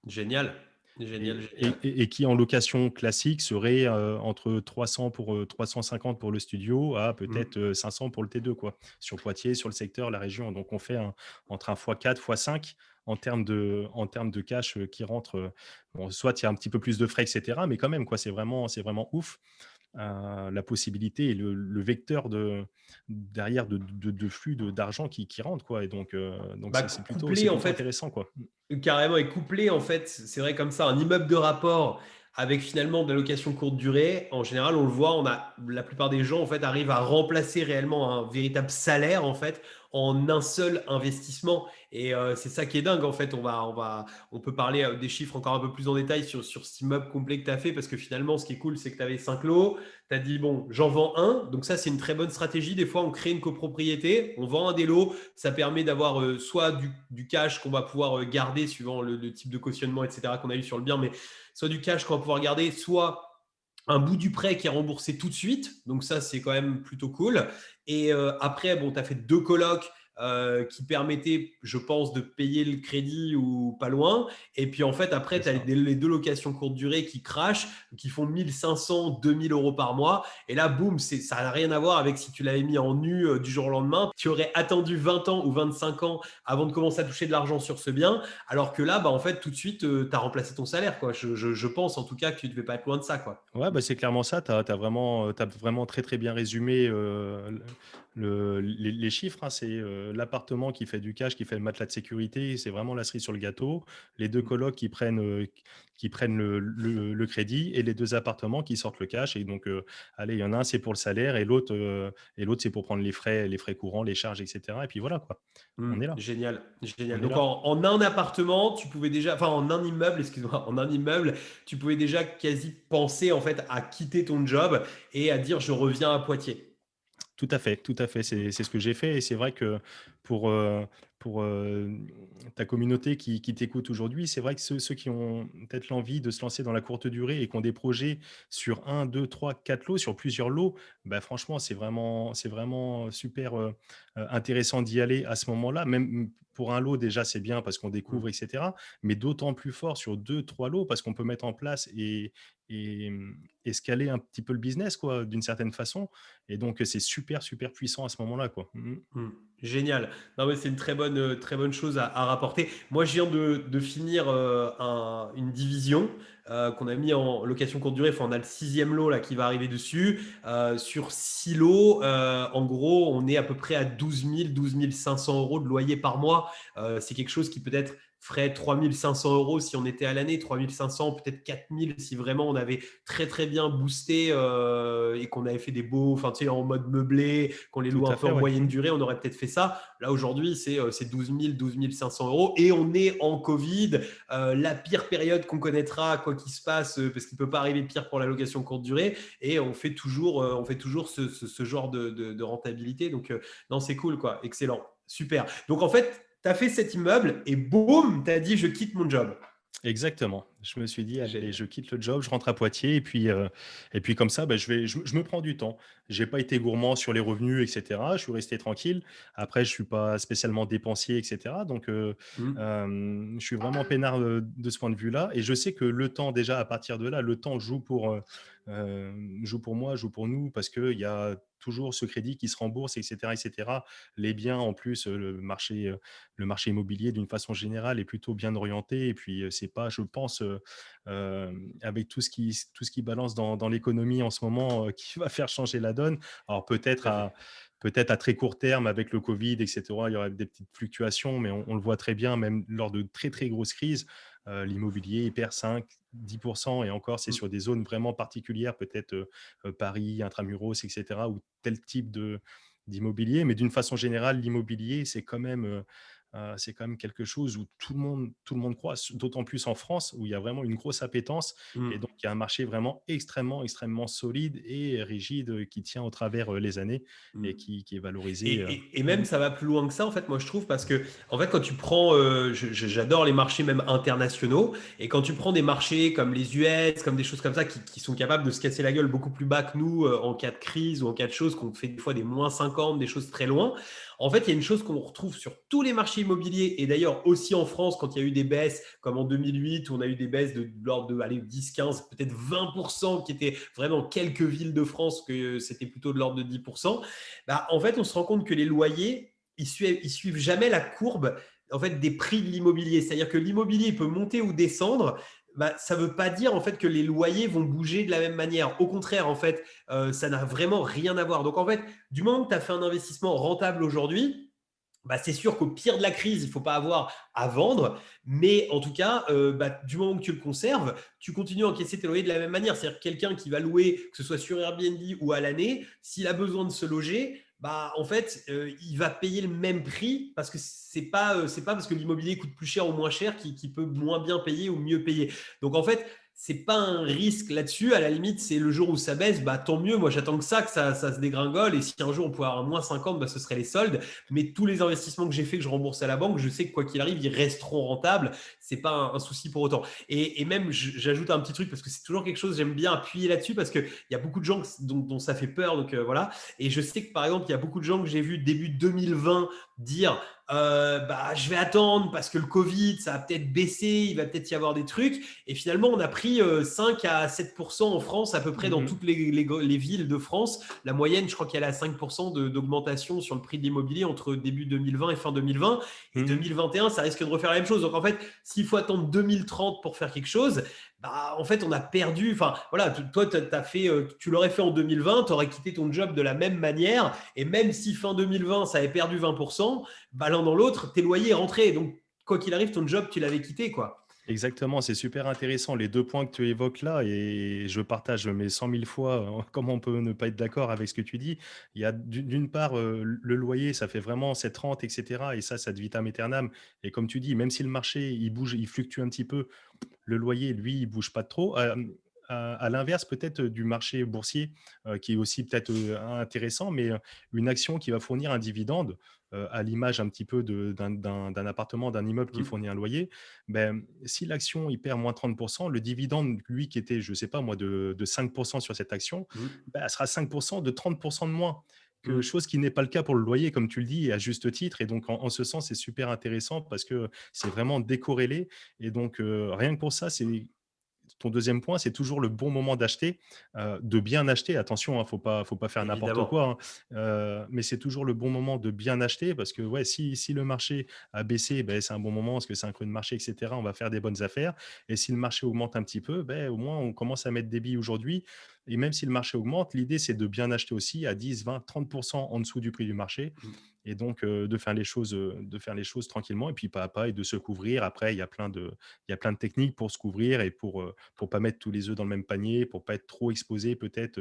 [SPEAKER 1] Génial, génial, génial.
[SPEAKER 2] Et qui en location classique serait, entre 300 pour, 350 pour le studio à
[SPEAKER 1] Mm.
[SPEAKER 2] peut-être, 500 pour le T2 quoi, sur Poitiers, sur le secteur, la région. Donc on fait entre un x4, x5 en termes de cash, qui rentre, bon soit il y a un petit peu plus de frais et cetera, mais quand même quoi, c'est vraiment ouf, la possibilité et le vecteur derrière de flux d'argent qui rentre quoi et donc
[SPEAKER 1] Bah,
[SPEAKER 2] c'est
[SPEAKER 1] couplé en
[SPEAKER 2] plutôt
[SPEAKER 1] fait.
[SPEAKER 2] intéressant quoi.
[SPEAKER 1] Carrément, et couplé, en fait, c'est vrai comme ça, un immeuble de rapport avec finalement de la location courte durée, en général, on le voit, la plupart des gens, en fait, arrivent à remplacer réellement un véritable salaire, en fait, en un seul investissement. Et c'est ça qui est dingue, en fait. On peut parler des chiffres encore un peu plus en détail sur cet immeuble complet que tu as fait, parce que finalement, ce qui est cool, c'est que tu avais 5 lots, tu as dit, bon, j'en vends un. Donc ça, c'est une très bonne stratégie. Des fois, on crée une copropriété, on vend un des lots, ça permet d'avoir soit du cash qu'on va pouvoir garder suivant le type de cautionnement, etc., qu'on a eu sur le bien, mais soit du cash qu'on va pouvoir garder, soit un bout du prêt qui est remboursé tout de suite. Donc ça, c'est quand même plutôt cool. Et après, bon, tu as fait 2 colocs qui permettaient, je pense, de payer le crédit ou pas loin. Et puis en fait, après,
[SPEAKER 2] C'est
[SPEAKER 1] tu as
[SPEAKER 2] ça.
[SPEAKER 1] les 2 locations courte durée qui crachent, qui font 1 500, 2 000 € par mois. Et là, boum, ça n'a rien à voir avec si tu l'avais mis en nu du jour au lendemain. Tu aurais attendu 20 ans ou 25 ans avant de commencer à toucher de l'argent sur ce bien. Alors que là, bah, en fait, tout de suite, tu as remplacé ton salaire, quoi. Je pense en tout cas que tu ne devais pas être loin de ça, quoi.
[SPEAKER 2] Ouais, bah, c'est clairement ça. Tu as vraiment, tu vraiment très, très bien résumé, les chiffres, hein. C'est, l'appartement qui fait du cash, qui fait le matelas de sécurité, c'est vraiment la cerise sur le gâteau. Les 2 colocs qui prennent le crédit et les 2 appartements qui sortent le cash et donc, allez, il y en a un, c'est pour le salaire et l'autre, c'est pour prendre les frais courants, les charges et cetera et puis voilà, quoi. On est là,
[SPEAKER 1] Génial, génial.
[SPEAKER 2] on est
[SPEAKER 1] Donc
[SPEAKER 2] là.
[SPEAKER 1] en un appartement, tu pouvais déjà, enfin en un immeuble, excuse-moi, en un immeuble, tu pouvais déjà quasi penser en fait à quitter ton job et à dire je reviens à Poitiers.
[SPEAKER 2] Tout à fait, tout à fait. C'est ce que j'ai fait et c'est vrai que pour, pour, ta communauté qui t'écoute aujourd'hui, c'est vrai que ceux qui ont peut-être l'envie de se lancer dans la courte durée et qui ont des projets sur un, 2, 3, 4 lots, sur plusieurs lots, bah, franchement, c'est vraiment super, intéressant d'y aller à ce moment-là. Même, pour un lot, déjà, c'est bien parce qu'on découvre et cetera, mais d'autant plus fort sur 2, 3 lots parce qu'on peut mettre en place et scaler un petit peu le business quoi, d'une certaine façon et donc, c'est super, super puissant à ce moment-là, quoi. Mmh.
[SPEAKER 1] Hmm, génial. Non, mais c'est une très bonne chose à rapporter. Moi, je viens de finir une division qu'on a mis en location courte durée. Enfin, on a le 6e lot là, qui va arriver dessus. Sur 6 lots, en gros, on est à peu près à 12 500 € de loyer par mois. C'est quelque chose qui peut-être ferait 3 500 € si on était à l'année, 3 500, peut-être 4 000 si vraiment on avait très très bien boosté et qu'on avait fait des beaux, enfin tu sais, en mode meublé, qu'on les
[SPEAKER 2] Tout
[SPEAKER 1] loue un
[SPEAKER 2] à
[SPEAKER 1] peu
[SPEAKER 2] fait,
[SPEAKER 1] en
[SPEAKER 2] ouais.
[SPEAKER 1] moyenne
[SPEAKER 2] Mmh.
[SPEAKER 1] durée, on aurait peut-être fait ça. Là aujourd'hui, c'est 12 500 € et on est en Covid, la pire période qu'on connaîtra, quoi qu'il se passe, parce qu'il ne peut pas arriver pire pour la location courte durée et on fait toujours ce genre de rentabilité. Donc non, c'est cool, quoi. Excellent. Super. Donc en fait, tu as fait cet immeuble et boum, tu as dit je quitte mon job.
[SPEAKER 2] Exactement. Je me suis dit: «Allez,
[SPEAKER 1] Génial.
[SPEAKER 2] je quitte le job, je rentre à Poitiers et puis comme ça, bah, je me prends du temps». J'ai pas été gourmand sur les revenus et cetera. Je suis resté tranquille. Après, je suis pas spécialement dépensier et cetera. Donc
[SPEAKER 1] Mmh.
[SPEAKER 2] je suis vraiment peinard, de ce point de vue-là et je sais que le temps déjà à partir de là, le temps joue pour moi, joue pour nous parce qu'il y a toujours ce crédit qui se rembourse et cetera et cetera. Les biens en plus, le marché immobilier d'une façon générale est plutôt bien orienté et puis, c'est pas je pense, avec tout ce qui balance dans l'économie en ce moment, qui va faire changer la donne. Alors
[SPEAKER 1] Tout à fait.
[SPEAKER 2] peut-être à très court terme avec le covid et cetera, il y aurait des petites fluctuations, mais on le voit très bien même lors de très, très grosses crises, l'immobilier il perd 5-10 et encore c'est
[SPEAKER 1] Mmh.
[SPEAKER 2] sur des zones vraiment particulières, peut-être, Paris, intramuros et cetera, ou tel type de d'immobilier. Mais d'une façon générale, l'immobilier, c'est quand même quelque chose où tout le monde croit, d'autant plus en France où il y a vraiment une grosse appétence et
[SPEAKER 1] Mmh.
[SPEAKER 2] donc il y a un marché vraiment extrêmement, extrêmement solide et rigide, qui tient au travers, les années
[SPEAKER 1] Mmh.
[SPEAKER 2] et qui est valorisé,
[SPEAKER 1] Et
[SPEAKER 2] mmh
[SPEAKER 1] même ça va plus loin que ça en fait moi je trouve parce que en fait quand tu prends j'adore les marchés même internationaux et quand tu prends des marchés comme les US comme des choses comme ça qui sont capables de se casser la gueule beaucoup plus bas que nous en cas de crise ou en cas de choses qu'on fait des fois des -50 des choses très loin en fait il y a une chose qu'on retrouve sur tous les marchés immobiliers et d'ailleurs aussi en France quand il y a eu des baisses comme en 2008 où on a eu des baisses de l'ordre de allez, 10 15 peut-être 20% qui étaient vraiment quelques villes de France que c'était plutôt de l'ordre de 10%. Bah, en fait, on se rend compte que les loyers, ils suivent jamais la courbe en fait, des prix de l'immobilier. C'est-à-dire que l'immobilier peut monter ou descendre. Bah, ça ne veut pas dire en fait que les loyers vont bouger de la même manière. Au contraire, en fait, ça n'a vraiment rien à voir. Donc en fait, du moment que tu as fait un investissement rentable aujourd'hui, bah, c'est sûr qu'au pire de la crise, il ne faut pas avoir à vendre, mais en tout cas, bah, du moment que tu le conserves, tu continues à encaisser tes loyers de la même manière. C'est-à-dire que quelqu'un qui va louer, que ce soit sur Airbnb ou à l'année, s'il a besoin de se loger, bah, en fait, il va payer le même prix parce que c'est pas parce que l'immobilier coûte plus cher ou moins cher qu'il peut moins bien payer ou mieux payer. Donc en fait, c'est pas un risque là-dessus. À la limite, c'est le jour où ça baisse, bah, tant mieux. Moi, j'attends que ça se dégringole. Et si un jour on pouvait avoir un -50, bah, ce serait les soldes. Mais tous les investissements que j'ai fait, que je rembourse à la banque, je sais que quoi qu'il arrive, ils resteront rentables. C'est pas un souci pour autant. Et même, j'ajoute un petit truc parce que c'est toujours quelque chose, j'aime bien appuyer là-dessus parce qu'il y a beaucoup de gens dont ça fait peur. Donc voilà. Et je sais que par exemple, il y a beaucoup de gens que j'ai vu début 2020 dire bah, je vais attendre parce que le Covid, ça va peut-être baisser, il va peut-être y avoir des trucs. Et finalement, on a pris 5 à 7% en France, à peu près dans
[SPEAKER 2] mh.
[SPEAKER 1] toutes les villes de France. La moyenne, je crois qu'elle est à 5% d'augmentation sur le prix de l'immobilier entre début 2020 et fin 2020. Et
[SPEAKER 2] Mmh.
[SPEAKER 1] 2021, ça risque de refaire la même chose. Donc en fait, s'il faut attendre 2030 pour faire quelque chose, bah, en fait, on a perdu. Enfin, voilà, toi, tu l'aurais fait en 2020, tu aurais quitté ton job de la même manière. Et même si fin 2020, ça avait perdu 20%, bah, l'un dans l'autre, tes loyers rentraient. Donc, quoi qu'il arrive, ton job, tu l'avais quitté, quoi.
[SPEAKER 2] Exactement, c'est super intéressant les 2 points que tu évoques là et je partage mes 100 000 fois, comment on peut ne pas être d'accord avec ce que tu dis. Il y a d'une part, le loyer, ça fait vraiment cette rente et cetera et ça ad vitam aeternam et comme tu dis, même si le marché, il bouge, il fluctue un petit peu, le loyer, lui, il bouge pas trop. À l'inverse, peut-être du marché boursier, qui est aussi peut-être intéressant, mais une action qui va fournir un dividende, à l'image un petit peu d'un appartement, d'un immeuble qui
[SPEAKER 1] Mmh.
[SPEAKER 2] fournit un loyer. Ben, si l'action il perd moins 30%, le dividende, lui, qui était, je sais pas moi, de 5% sur cette action,
[SPEAKER 1] Mmh.
[SPEAKER 2] ben, elle sera 5% de 30% de moins. Que,
[SPEAKER 1] Mmh.
[SPEAKER 2] chose qui n'est pas le cas pour le loyer, comme tu le dis, et à juste titre. Et donc, en ce sens, c'est super intéressant parce que c'est vraiment décorrélé. Et donc, rien que pour ça, c'est ton deuxième point, c'est toujours le bon moment d'acheter, de bien acheter. Attention, hein, faut pas faire n'importe
[SPEAKER 1] Évidemment.
[SPEAKER 2] quoi, hein, mais c'est toujours le bon moment de bien acheter parce que ouais, si le marché a baissé, ben c'est un bon moment parce que c'est un creux de marché et cetera, on va faire des bonnes affaires et si le marché augmente un petit peu, beh, au moins on commence à mettre des billes aujourd'hui et même si le marché augmente, l'idée c'est de bien acheter aussi à 10-20-30 en dessous du prix du marché
[SPEAKER 1] Mmh.
[SPEAKER 2] et donc de faire les choses tranquillement et puis pas à pas et de se couvrir. Après, il y a plein de techniques pour se couvrir et pour pas mettre tous les œufs dans le même panier, pour pas être trop exposé peut-être,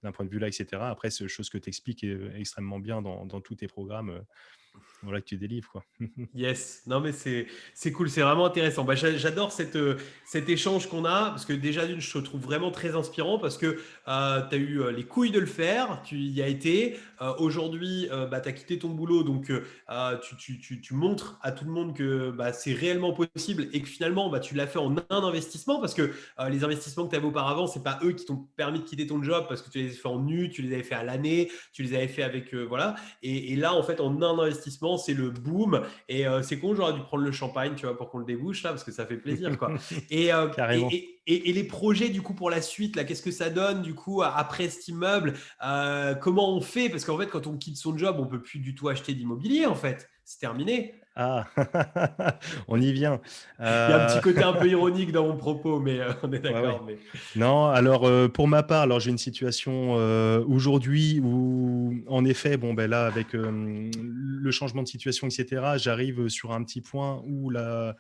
[SPEAKER 2] d'un point de vue là et cetera. Après, c'est chose que tu expliques, extrêmement bien dans tous tes programmes, voilà que tu délivres, quoi.
[SPEAKER 1] Yes, non mais c'est cool, c'est vraiment intéressant. Bah, j'adore cet échange qu'on a parce que déjà d'une, je te trouve vraiment très inspirant parce que tu as eu les couilles de le faire, tu y as été. Aujourd'hui, bah, tu as quitté ton boulot donc tu montres à tout le monde que bah, c'est réellement possible et que finalement bah, tu l'as fait en un investissement parce que les investissements que tu avais auparavant, c'est pas eux qui t'ont permis de quitter ton job parce que tu les as fait en nu, tu les avais fait à l'année, tu les avais fait avec voilà. Et là en fait en un investissement, c'est le boom. Et c'est con, j'aurais dû prendre le champagne, tu vois, pour qu'on le débouche là, parce que ça fait plaisir, quoi. Et,
[SPEAKER 2] Carrément.
[SPEAKER 1] et les projets, du coup, pour la suite, là, qu'est-ce que ça donne, du coup, après cet immeuble comment on fait? Parce qu'en fait, quand on quitte son job, on peut plus du tout acheter d'immobilier, en fait. C'est terminé.
[SPEAKER 2] Ah, on y vient.
[SPEAKER 1] Il y a un petit
[SPEAKER 2] Euh,
[SPEAKER 1] côté un peu ironique dans mon propos, mais on est
[SPEAKER 2] Ouais, ouais.
[SPEAKER 1] d'accord. Mais
[SPEAKER 2] Non, alors pour ma part, alors j'ai une situation aujourd'hui où, en effet, bon ben là, avec le changement de situation, etc., j'arrive sur un petit point où la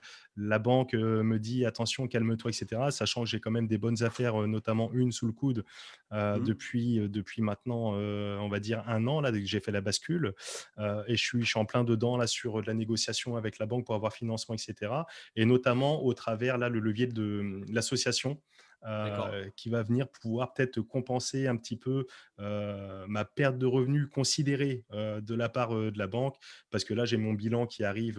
[SPEAKER 2] banque me dit attention, calme-toi, etc. Sachant que j'ai quand même des bonnes affaires, notamment une sous le coude depuis maintenant, on va dire un an là, dès que j'ai fait la bascule, et je suis en plein dedans là sur de la négociation avec la banque pour avoir financement, etc. Et notamment au travers là le levier de l'association
[SPEAKER 1] d'accord.
[SPEAKER 2] qui va venir pouvoir peut-être compenser un petit peu ma perte de revenus considérée de la part de la banque, parce que là, j'ai mon bilan qui arrive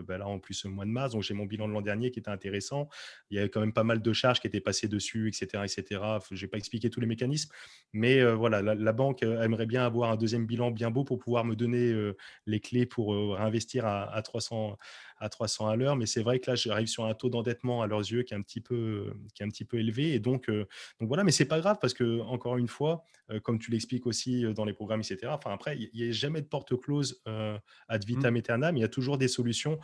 [SPEAKER 2] ben là en plus au mois de mars, donc j'ai mon bilan de l'an dernier qui était intéressant. Il y avait quand même pas mal de charges qui étaient passées dessus, etc. etc. Je n'ai pas expliqué tous les mécanismes, mais voilà, la banque aimerait bien avoir un deuxième bilan bien beau pour pouvoir me donner les clés pour réinvestir à 300 à l'heure. Mais c'est vrai que là, j'arrive sur un taux d'endettement à leurs yeux qui est un petit peu élevé. Et donc voilà, mais c'est pas grave parce que, encore une fois, comme tu l'expliques aussi dans les programmes, etc., enfin, après, il n'y a jamais de porte close ad vitam
[SPEAKER 1] Mm.
[SPEAKER 2] aeternam. Il y a toujours des solutions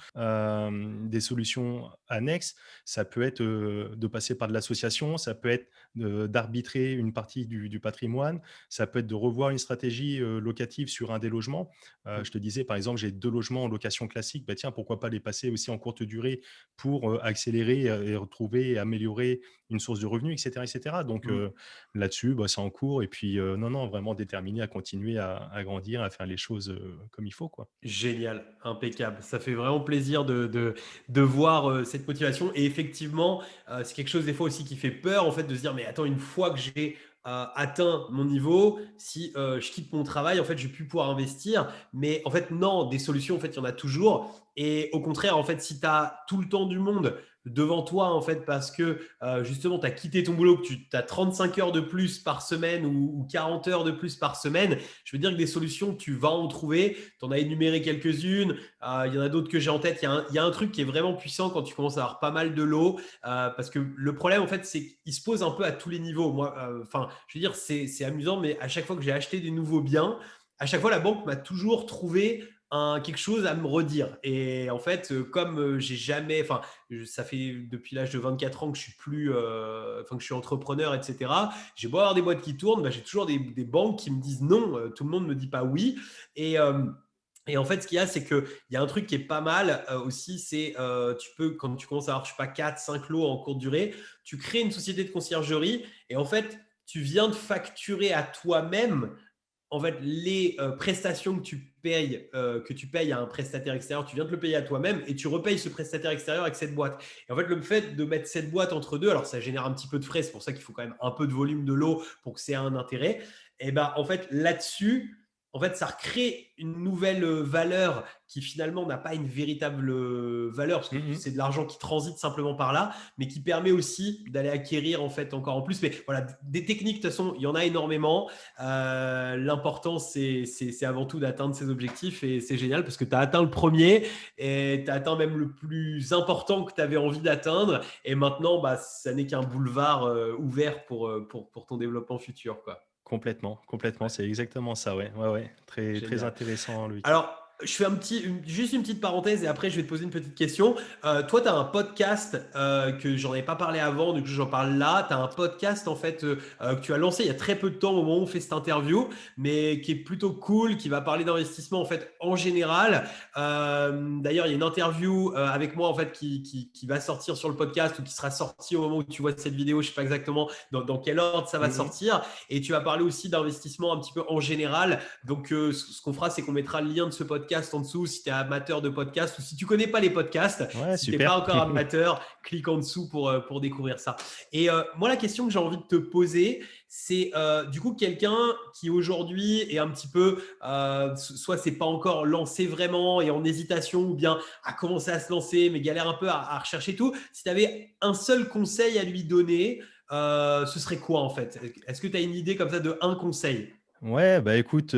[SPEAKER 2] annexes. Ça peut être de passer par de l'association, ça peut être d'arbitrer une partie du patrimoine, ça peut être de revoir une stratégie locative sur un des logements. Je te disais, par exemple, j'ai 2 logements en location classique. Bah, tiens, pourquoi pas les passer aussi en courte durée pour accélérer et retrouver et améliorer une source de revenus, etc. etc. Donc
[SPEAKER 1] Mm.
[SPEAKER 2] là-dessus, bah, c'est en cours. Et puis, non, non, vraiment déterminé à continuer à grandir, à faire les choses comme il faut, quoi.
[SPEAKER 1] Génial, impeccable. Ça fait vraiment plaisir de voir cette motivation. Et effectivement, c'est quelque chose des fois aussi qui fait peur, en fait, de se dire, mais attends, une fois que j'ai atteint mon niveau, si je quitte mon travail, en fait, je vais plus pouvoir investir. Mais en fait, non, des solutions, en fait, il y en a toujours. Et au contraire, en fait, si tu as tout le temps du monde devant toi, en fait, parce que justement, tu as quitté ton boulot, que tu as 35 heures de plus par semaine ou 40 heures de plus par semaine, je veux dire que des solutions, tu vas en trouver. Tu en as énuméré quelques-unes. Il y en a d'autres que j'ai en tête. Il y a un truc qui est vraiment puissant quand tu commences à avoir pas mal de lots. Parce que le problème, en fait, c'est qu'il se pose un peu à tous les niveaux. Moi, enfin, je veux dire, c'est amusant, mais à chaque fois que j'ai acheté des nouveaux biens, à chaque fois, la banque m'a toujours trouvé quelque chose à me redire. Et en fait, comme j'ai jamais, enfin, ça fait depuis l'âge de 24 ans que je suis plus, enfin, que je suis entrepreneur, etc. J'ai beau avoir des boîtes qui tournent, bah, j'ai toujours des banques qui me disent non. Tout le monde ne me dit pas oui. Et, et en fait, ce qu'il y a, c'est qu'il y a un truc qui est pas mal aussi, c'est tu peux, quand tu commences à avoir, je sais pas, 4, 5 lots en courte durée, tu crées une société de conciergerie et en fait, tu viens de facturer à toi-même en fait, les prestations que tu payes à un prestataire extérieur, tu viens de le payer à toi-même et tu repayes ce prestataire extérieur avec cette boîte. Et en fait, le fait de mettre cette boîte entre deux, alors ça génère un petit peu de frais, c'est pour ça qu'il faut quand même un peu de volume de l'eau pour que c'est un intérêt. Et ben, en fait, là-dessus, en fait, ça recrée une nouvelle valeur qui finalement n'a pas une véritable valeur parce que
[SPEAKER 2] Mhm.
[SPEAKER 1] c'est de l'argent qui transite simplement par là, mais qui permet aussi d'aller acquérir en fait encore en plus. Mais voilà, des techniques, de toute façon, il y en a énormément. L'important, c'est avant tout d'atteindre ses objectifs et c'est génial parce que tu as atteint le premier et tu as atteint même le plus important que tu avais envie d'atteindre. Et maintenant, bah, ça n'est qu'un boulevard ouvert pour ton développement futur, quoi.
[SPEAKER 2] Complètement, complètement.
[SPEAKER 1] Ouais,
[SPEAKER 2] C'est exactement ça, ouais. Ouais, ouais. Très, très
[SPEAKER 1] génial.
[SPEAKER 2] intéressant, Loïc.
[SPEAKER 1] Alors, je fais juste une petite parenthèse et après je vais te poser une petite question. Toi, tu as un podcast que j'en ai pas parlé avant, du coup j'en parle là. Tu as un podcast en fait que tu as lancé il y a très peu de temps au moment où on fait cette interview, mais qui est plutôt cool, qui va parler d'investissement en fait en général. D'ailleurs, il y a une interview avec moi en fait qui va sortir sur le podcast ou qui sera sortie au moment où tu vois cette vidéo. Je sais pas exactement dans quel ordre ça va
[SPEAKER 2] Mhm.
[SPEAKER 1] sortir. Et tu vas parler aussi d'investissement un petit peu en général. Donc, ce qu'on fera, c'est qu'on mettra le lien de ce podcast podcast en dessous si tu es amateur de podcast ou si tu ne connais pas les podcasts.
[SPEAKER 2] Ouais,
[SPEAKER 1] Si tu n'es pas
[SPEAKER 2] super.
[SPEAKER 1] encore amateur, clique en dessous pour découvrir ça. Et moi, la question que j'ai envie de te poser, c'est du coup quelqu'un qui aujourd'hui est un petit peu, soit c'est pas encore lancé vraiment et en hésitation ou bien a commencé à se lancer mais galère un peu à rechercher tout. Si tu avais un seul conseil à lui donner, ce serait quoi en fait? Est-ce que tu as une idée comme ça de un conseil?
[SPEAKER 2] Ouais, bah écoute,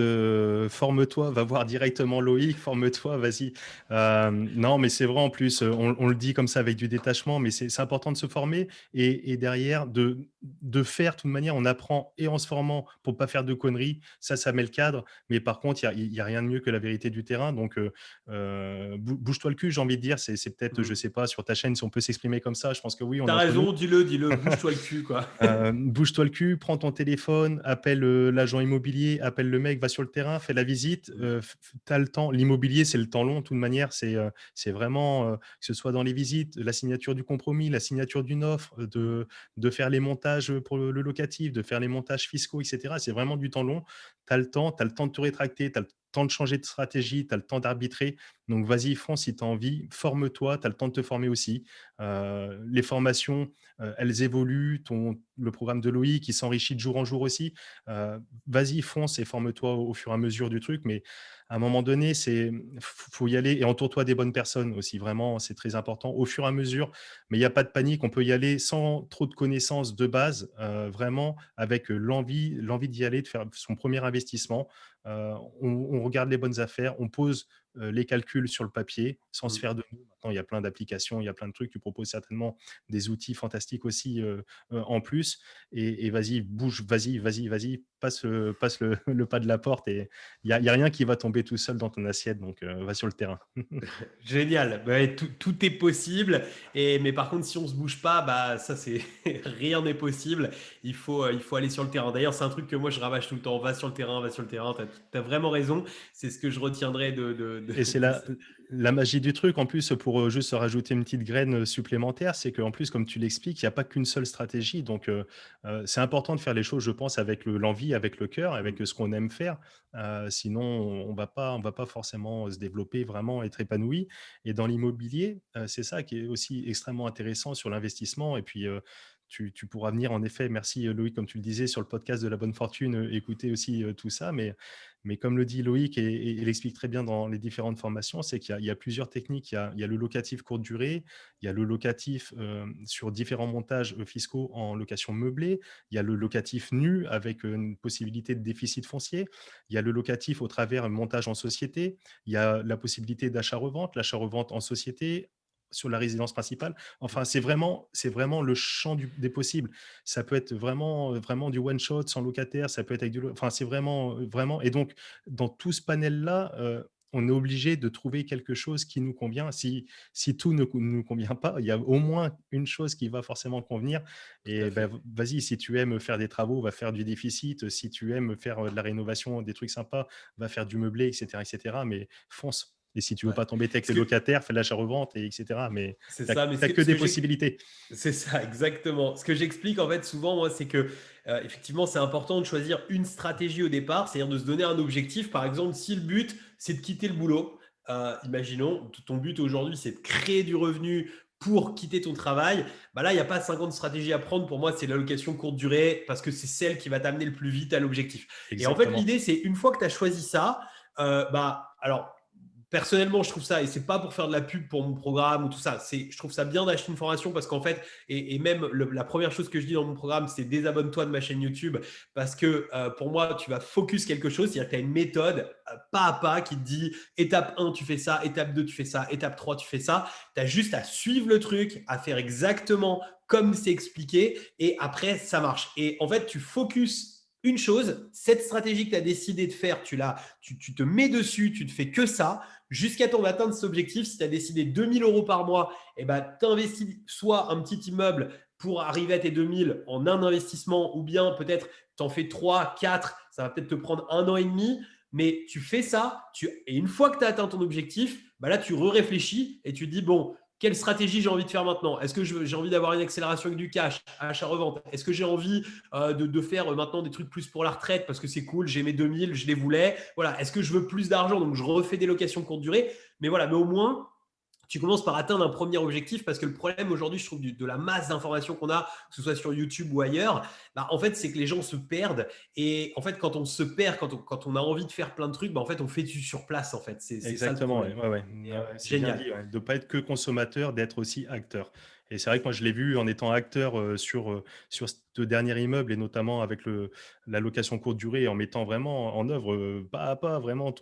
[SPEAKER 2] forme-toi, va voir directement Loïc, forme-toi, vas-y. Non, mais c'est vrai en plus, on le dit comme ça avec du détachement, mais c'est important de se former et derrière de faire, de toute manière, on apprend et en se formant pour pas faire de conneries, ça met le cadre. Mais par contre, il y a rien de mieux que la vérité du terrain. Donc, bouge-toi le cul, j'ai envie de dire. C'est peut-être, je
[SPEAKER 1] Hmm.
[SPEAKER 2] sais pas, sur ta chaîne, si on peut s'exprimer comme ça, je pense que oui, on est
[SPEAKER 1] T'as
[SPEAKER 2] entre nous.
[SPEAKER 1] raison, dis-le, bouge-toi le cul, quoi.
[SPEAKER 2] Bouge-toi le cul, prends ton téléphone, appelle l'agent immobilier, appelle le mec, va sur le terrain, fais la visite. Tu as le temps. L'immobilier, c'est le temps long, de toute manière. C'est vraiment, que ce soit dans les visites, la signature du compromis, la signature d'une offre, de faire les montages pour le locatif, de faire les montages fiscaux, etc. C'est vraiment du temps long. Tu as le temps, tu as le temps de te rétracter, tu as le temps de changer de stratégie, tu as le temps d'arbitrer. Donc, vas-y, fonce si tu as envie, forme-toi, tu as le temps de te former aussi. Les formations, elles évoluent, le programme de Loïc qui s'enrichit de jour en jour aussi. Vas-y, fonce et forme-toi au fur et à mesure du truc, mais à un moment donné, faut y aller et entoure-toi des bonnes personnes aussi. Vraiment, c'est très important au fur et à mesure. Mais il n'y a pas de panique, on peut y aller sans trop de connaissances de base, vraiment avec l'envie d'y aller, de faire son premier investissement. On regarde les bonnes affaires, on pose les calculs sur le papier sans se
[SPEAKER 1] Hmm.
[SPEAKER 2] faire de nous. Maintenant, il y a plein d'applications, il y a plein de trucs. Tu proposes certainement des outils fantastiques aussi en plus. Et vas-y, bouge, vas-y, passe le pas de la porte et il y a rien qui va tomber tout seul dans ton assiette. Donc, va sur le terrain.
[SPEAKER 1] Génial. Ouais, tout est possible. Mais par contre, si on se bouge pas, bah ça c'est rien n'est possible. Il faut aller sur le terrain. D'ailleurs, c'est un truc que moi je rabâche tout le temps. Va sur le terrain, va sur le terrain. T'as vraiment raison. C'est ce que je retiendrai
[SPEAKER 2] Et c'est
[SPEAKER 1] de
[SPEAKER 2] la magie du truc, en plus, pour juste rajouter une petite graine supplémentaire, c'est qu'en plus, comme tu l'expliques, il n'y a pas qu'une seule stratégie. Donc, c'est important de faire les choses, je pense, avec l'envie, avec le cœur, avec ce qu'on aime faire. Sinon, on va pas forcément se développer vraiment, être épanoui. Et dans l'immobilier, c'est ça qui est aussi extrêmement intéressant sur l'investissement. Et puis, tu pourras venir, en effet, merci Loïc, comme tu le disais, sur le podcast de la bonne fortune, écouter aussi tout ça. Mais comme le dit Loïc et il explique très bien dans les différentes formations, c'est qu'il y a plusieurs techniques. Il y a le locatif courte durée, il y a le locatif sur différents montages fiscaux en location meublée, il y a le locatif nu avec une possibilité de déficit foncier, il y a le locatif au travers un montage en société, il y a la possibilité d'achat-revente, l'achat-revente en société sur la résidence principale. Enfin, c'est vraiment le champ des possibles. Ça peut être vraiment, vraiment du one shot sans locataire, ça peut être avec enfin, c'est vraiment, vraiment. Et donc, dans tout ce panel-là, on est obligé de trouver quelque chose qui nous convient. Si tout ne nous convient pas, il y a au moins une chose qui va forcément convenir.
[SPEAKER 1] tout à
[SPEAKER 2] Et ben,
[SPEAKER 1] fait.
[SPEAKER 2] vas-y, si tu aimes faire des travaux, va faire du déficit. Si tu aimes faire de la rénovation, des trucs sympas, va faire du meublé, etc., etc. Mais fonce. Et si tu veux
[SPEAKER 1] Ouais.
[SPEAKER 2] pas t'embêter avec
[SPEAKER 1] Parce
[SPEAKER 2] les
[SPEAKER 1] que
[SPEAKER 2] locataires, fais de l'achat-revente, et etc. Mais
[SPEAKER 1] c'est
[SPEAKER 2] tu
[SPEAKER 1] ça. Mais
[SPEAKER 2] n'as que des possibilités.
[SPEAKER 1] c'est ça, exactement. Ce que j'explique en fait souvent, moi, c'est que effectivement, c'est important de choisir une stratégie au départ, c'est-à-dire de se donner un objectif. Par exemple, si le but, c'est de quitter le boulot, imaginons, ton but aujourd'hui, c'est de créer du revenu pour quitter ton travail, bah là, il n'y a pas 50 stratégies à prendre. Pour moi, c'est l'allocation courte durée parce que c'est celle qui va t'amener le plus vite à l'objectif. Et en fait,
[SPEAKER 2] Exactement.
[SPEAKER 1] l'idée, c'est une fois que tu as choisi ça, bah, alors, personnellement, je trouve ça, et c'est pas pour faire de la pub pour mon programme ou tout ça, je trouve ça bien d'acheter une formation parce qu'en fait, et même la première chose que je dis dans mon programme, c'est désabonne-toi de ma chaîne YouTube parce que pour moi, tu vas focus quelque chose, c'est-à-dire que tu as une méthode pas à pas qui te dit étape 1, tu fais ça, étape 2, tu fais ça, étape 3, tu fais ça. Tu as juste à suivre le truc, à faire exactement comme c'est expliqué et après, ça marche. Et en fait, tu focus une chose, cette stratégie que tu as décidé de faire, tu te mets dessus, tu ne fais que ça jusqu'à temps d'atteindre cet objectif. Si tu as décidé 2 000 € par mois, eh ben, tu investis soit un petit immeuble pour arriver à tes 2 000 en un investissement, ou bien peut-être tu en fais 3, 4, ça va peut-être te prendre 1 an et demi, mais tu fais ça, et une fois que tu as atteint ton objectif, bah là, tu réfléchis et tu dis, bon, quelle stratégie j'ai envie de faire maintenant? Est-ce que j'ai envie d'avoir une accélération avec du cash, achat-revente? Est-ce que j'ai envie de faire maintenant des trucs plus pour la retraite parce que c'est cool, j'ai mes 2000, je les voulais. Voilà. Est-ce que je veux plus d'argent? Donc, je refais des locations courte durée. Mais voilà, mais au moins, tu commences par atteindre un premier objectif parce que le problème aujourd'hui, je trouve, de la masse d'informations qu'on a, que ce soit sur YouTube ou ailleurs, bah, en fait, c'est que les gens se perdent. Et en fait, quand on se perd, quand on a envie de faire plein de trucs, bah, en fait, on fait du sur place. En fait, c'est ça le
[SPEAKER 2] Exactement,
[SPEAKER 1] problème.
[SPEAKER 2] ouais, ouais, ouais.
[SPEAKER 1] Et,
[SPEAKER 2] Ouais, ouais, c'est bien
[SPEAKER 1] génial.
[SPEAKER 2] dit, ouais, de ne pas être que consommateur, d'être aussi acteur. Et c'est vrai que moi, je l'ai vu en étant acteur sur ce dernier immeuble et notamment avec la location courte durée, en mettant vraiment en œuvre pas à pas vraiment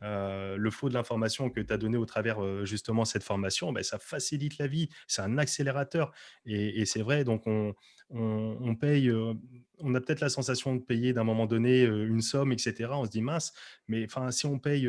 [SPEAKER 2] le flot de l'information que tu as donné au travers justement cette formation. Ben, ça facilite la vie, c'est un accélérateur. Et c'est vrai, donc on paye, on a peut-être la sensation de payer d'un moment donné une somme, etc. On se dit mince, mais enfin, si on paye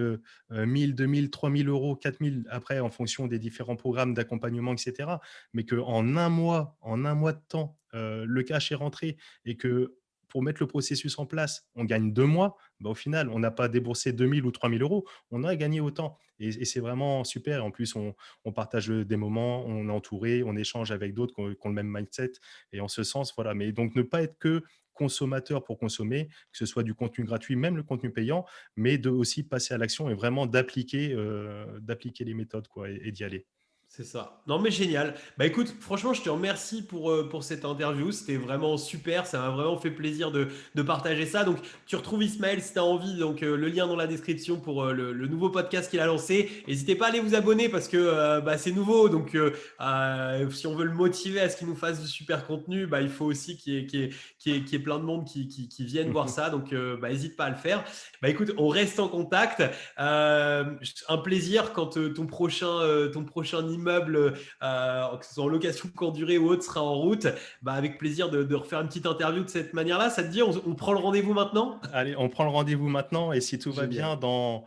[SPEAKER 2] 1 000, 2 000, 3 000 euros, 4 000 après en fonction des différents programmes d'accompagnement, etc. Mais qu'en en un mois de temps, le cash est rentré et que pour mettre le processus en place, on gagne 2 mois, bah, au final, on n'a pas déboursé 2 000 ou 3 000 euros, on a gagné autant. Et c'est vraiment super. En plus, on partage des moments, on est entouré, on échange avec d'autres qui ont le même mindset. Et en ce sens, voilà. Mais donc, ne pas être que consommateur pour consommer, que ce soit du contenu gratuit, même le contenu payant, mais de aussi passer à l'action et vraiment d'appliquer les méthodes quoi, et d'y aller.
[SPEAKER 1] C'est ça. Non, mais génial. Bah écoute, franchement, je te remercie pour cette interview. C'était vraiment super. Ça m'a vraiment fait plaisir de partager ça. Donc, tu retrouves Ismaël si tu as envie. Donc, le lien dans la description pour le nouveau podcast qu'il a lancé. N'hésitez pas à aller vous abonner parce que bah, c'est nouveau. Donc, si on veut le motiver à ce qu'il nous fasse du super contenu, bah, il faut aussi qu'il y ait plein de monde qui viennent voir ça. Donc, bah, n'hésite pas à le faire. Bah écoute, on reste en contact. Un plaisir quand ton prochain immeuble, que ce soit en location courte durée ou autre, sera en route. Bah, avec plaisir de refaire une petite interview de cette manière-là. Ça te dit, on prend le rendez-vous maintenant?
[SPEAKER 2] Allez, on prend le rendez-vous maintenant et si tout va bien,
[SPEAKER 1] Génial.
[SPEAKER 2] dans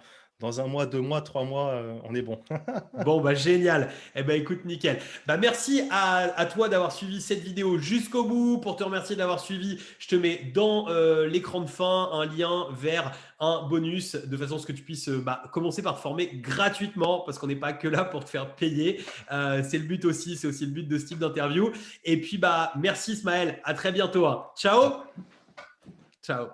[SPEAKER 2] 1 mois, 2 mois, 3 mois, on est bon.
[SPEAKER 1] Bon, bah génial. Eh ben écoute, nickel. Bah merci à toi d'avoir suivi cette vidéo jusqu'au bout. Pour te remercier de l'avoir suivi, je te mets dans l'écran de fin un lien vers un bonus de façon à ce que tu puisses bah, commencer par te former gratuitement parce qu'on n'est pas que là pour te faire payer. C'est le but aussi, c'est aussi le but de ce type d'interview. Et puis bah merci Ismaël, à très bientôt, hein. Ciao. Ciao.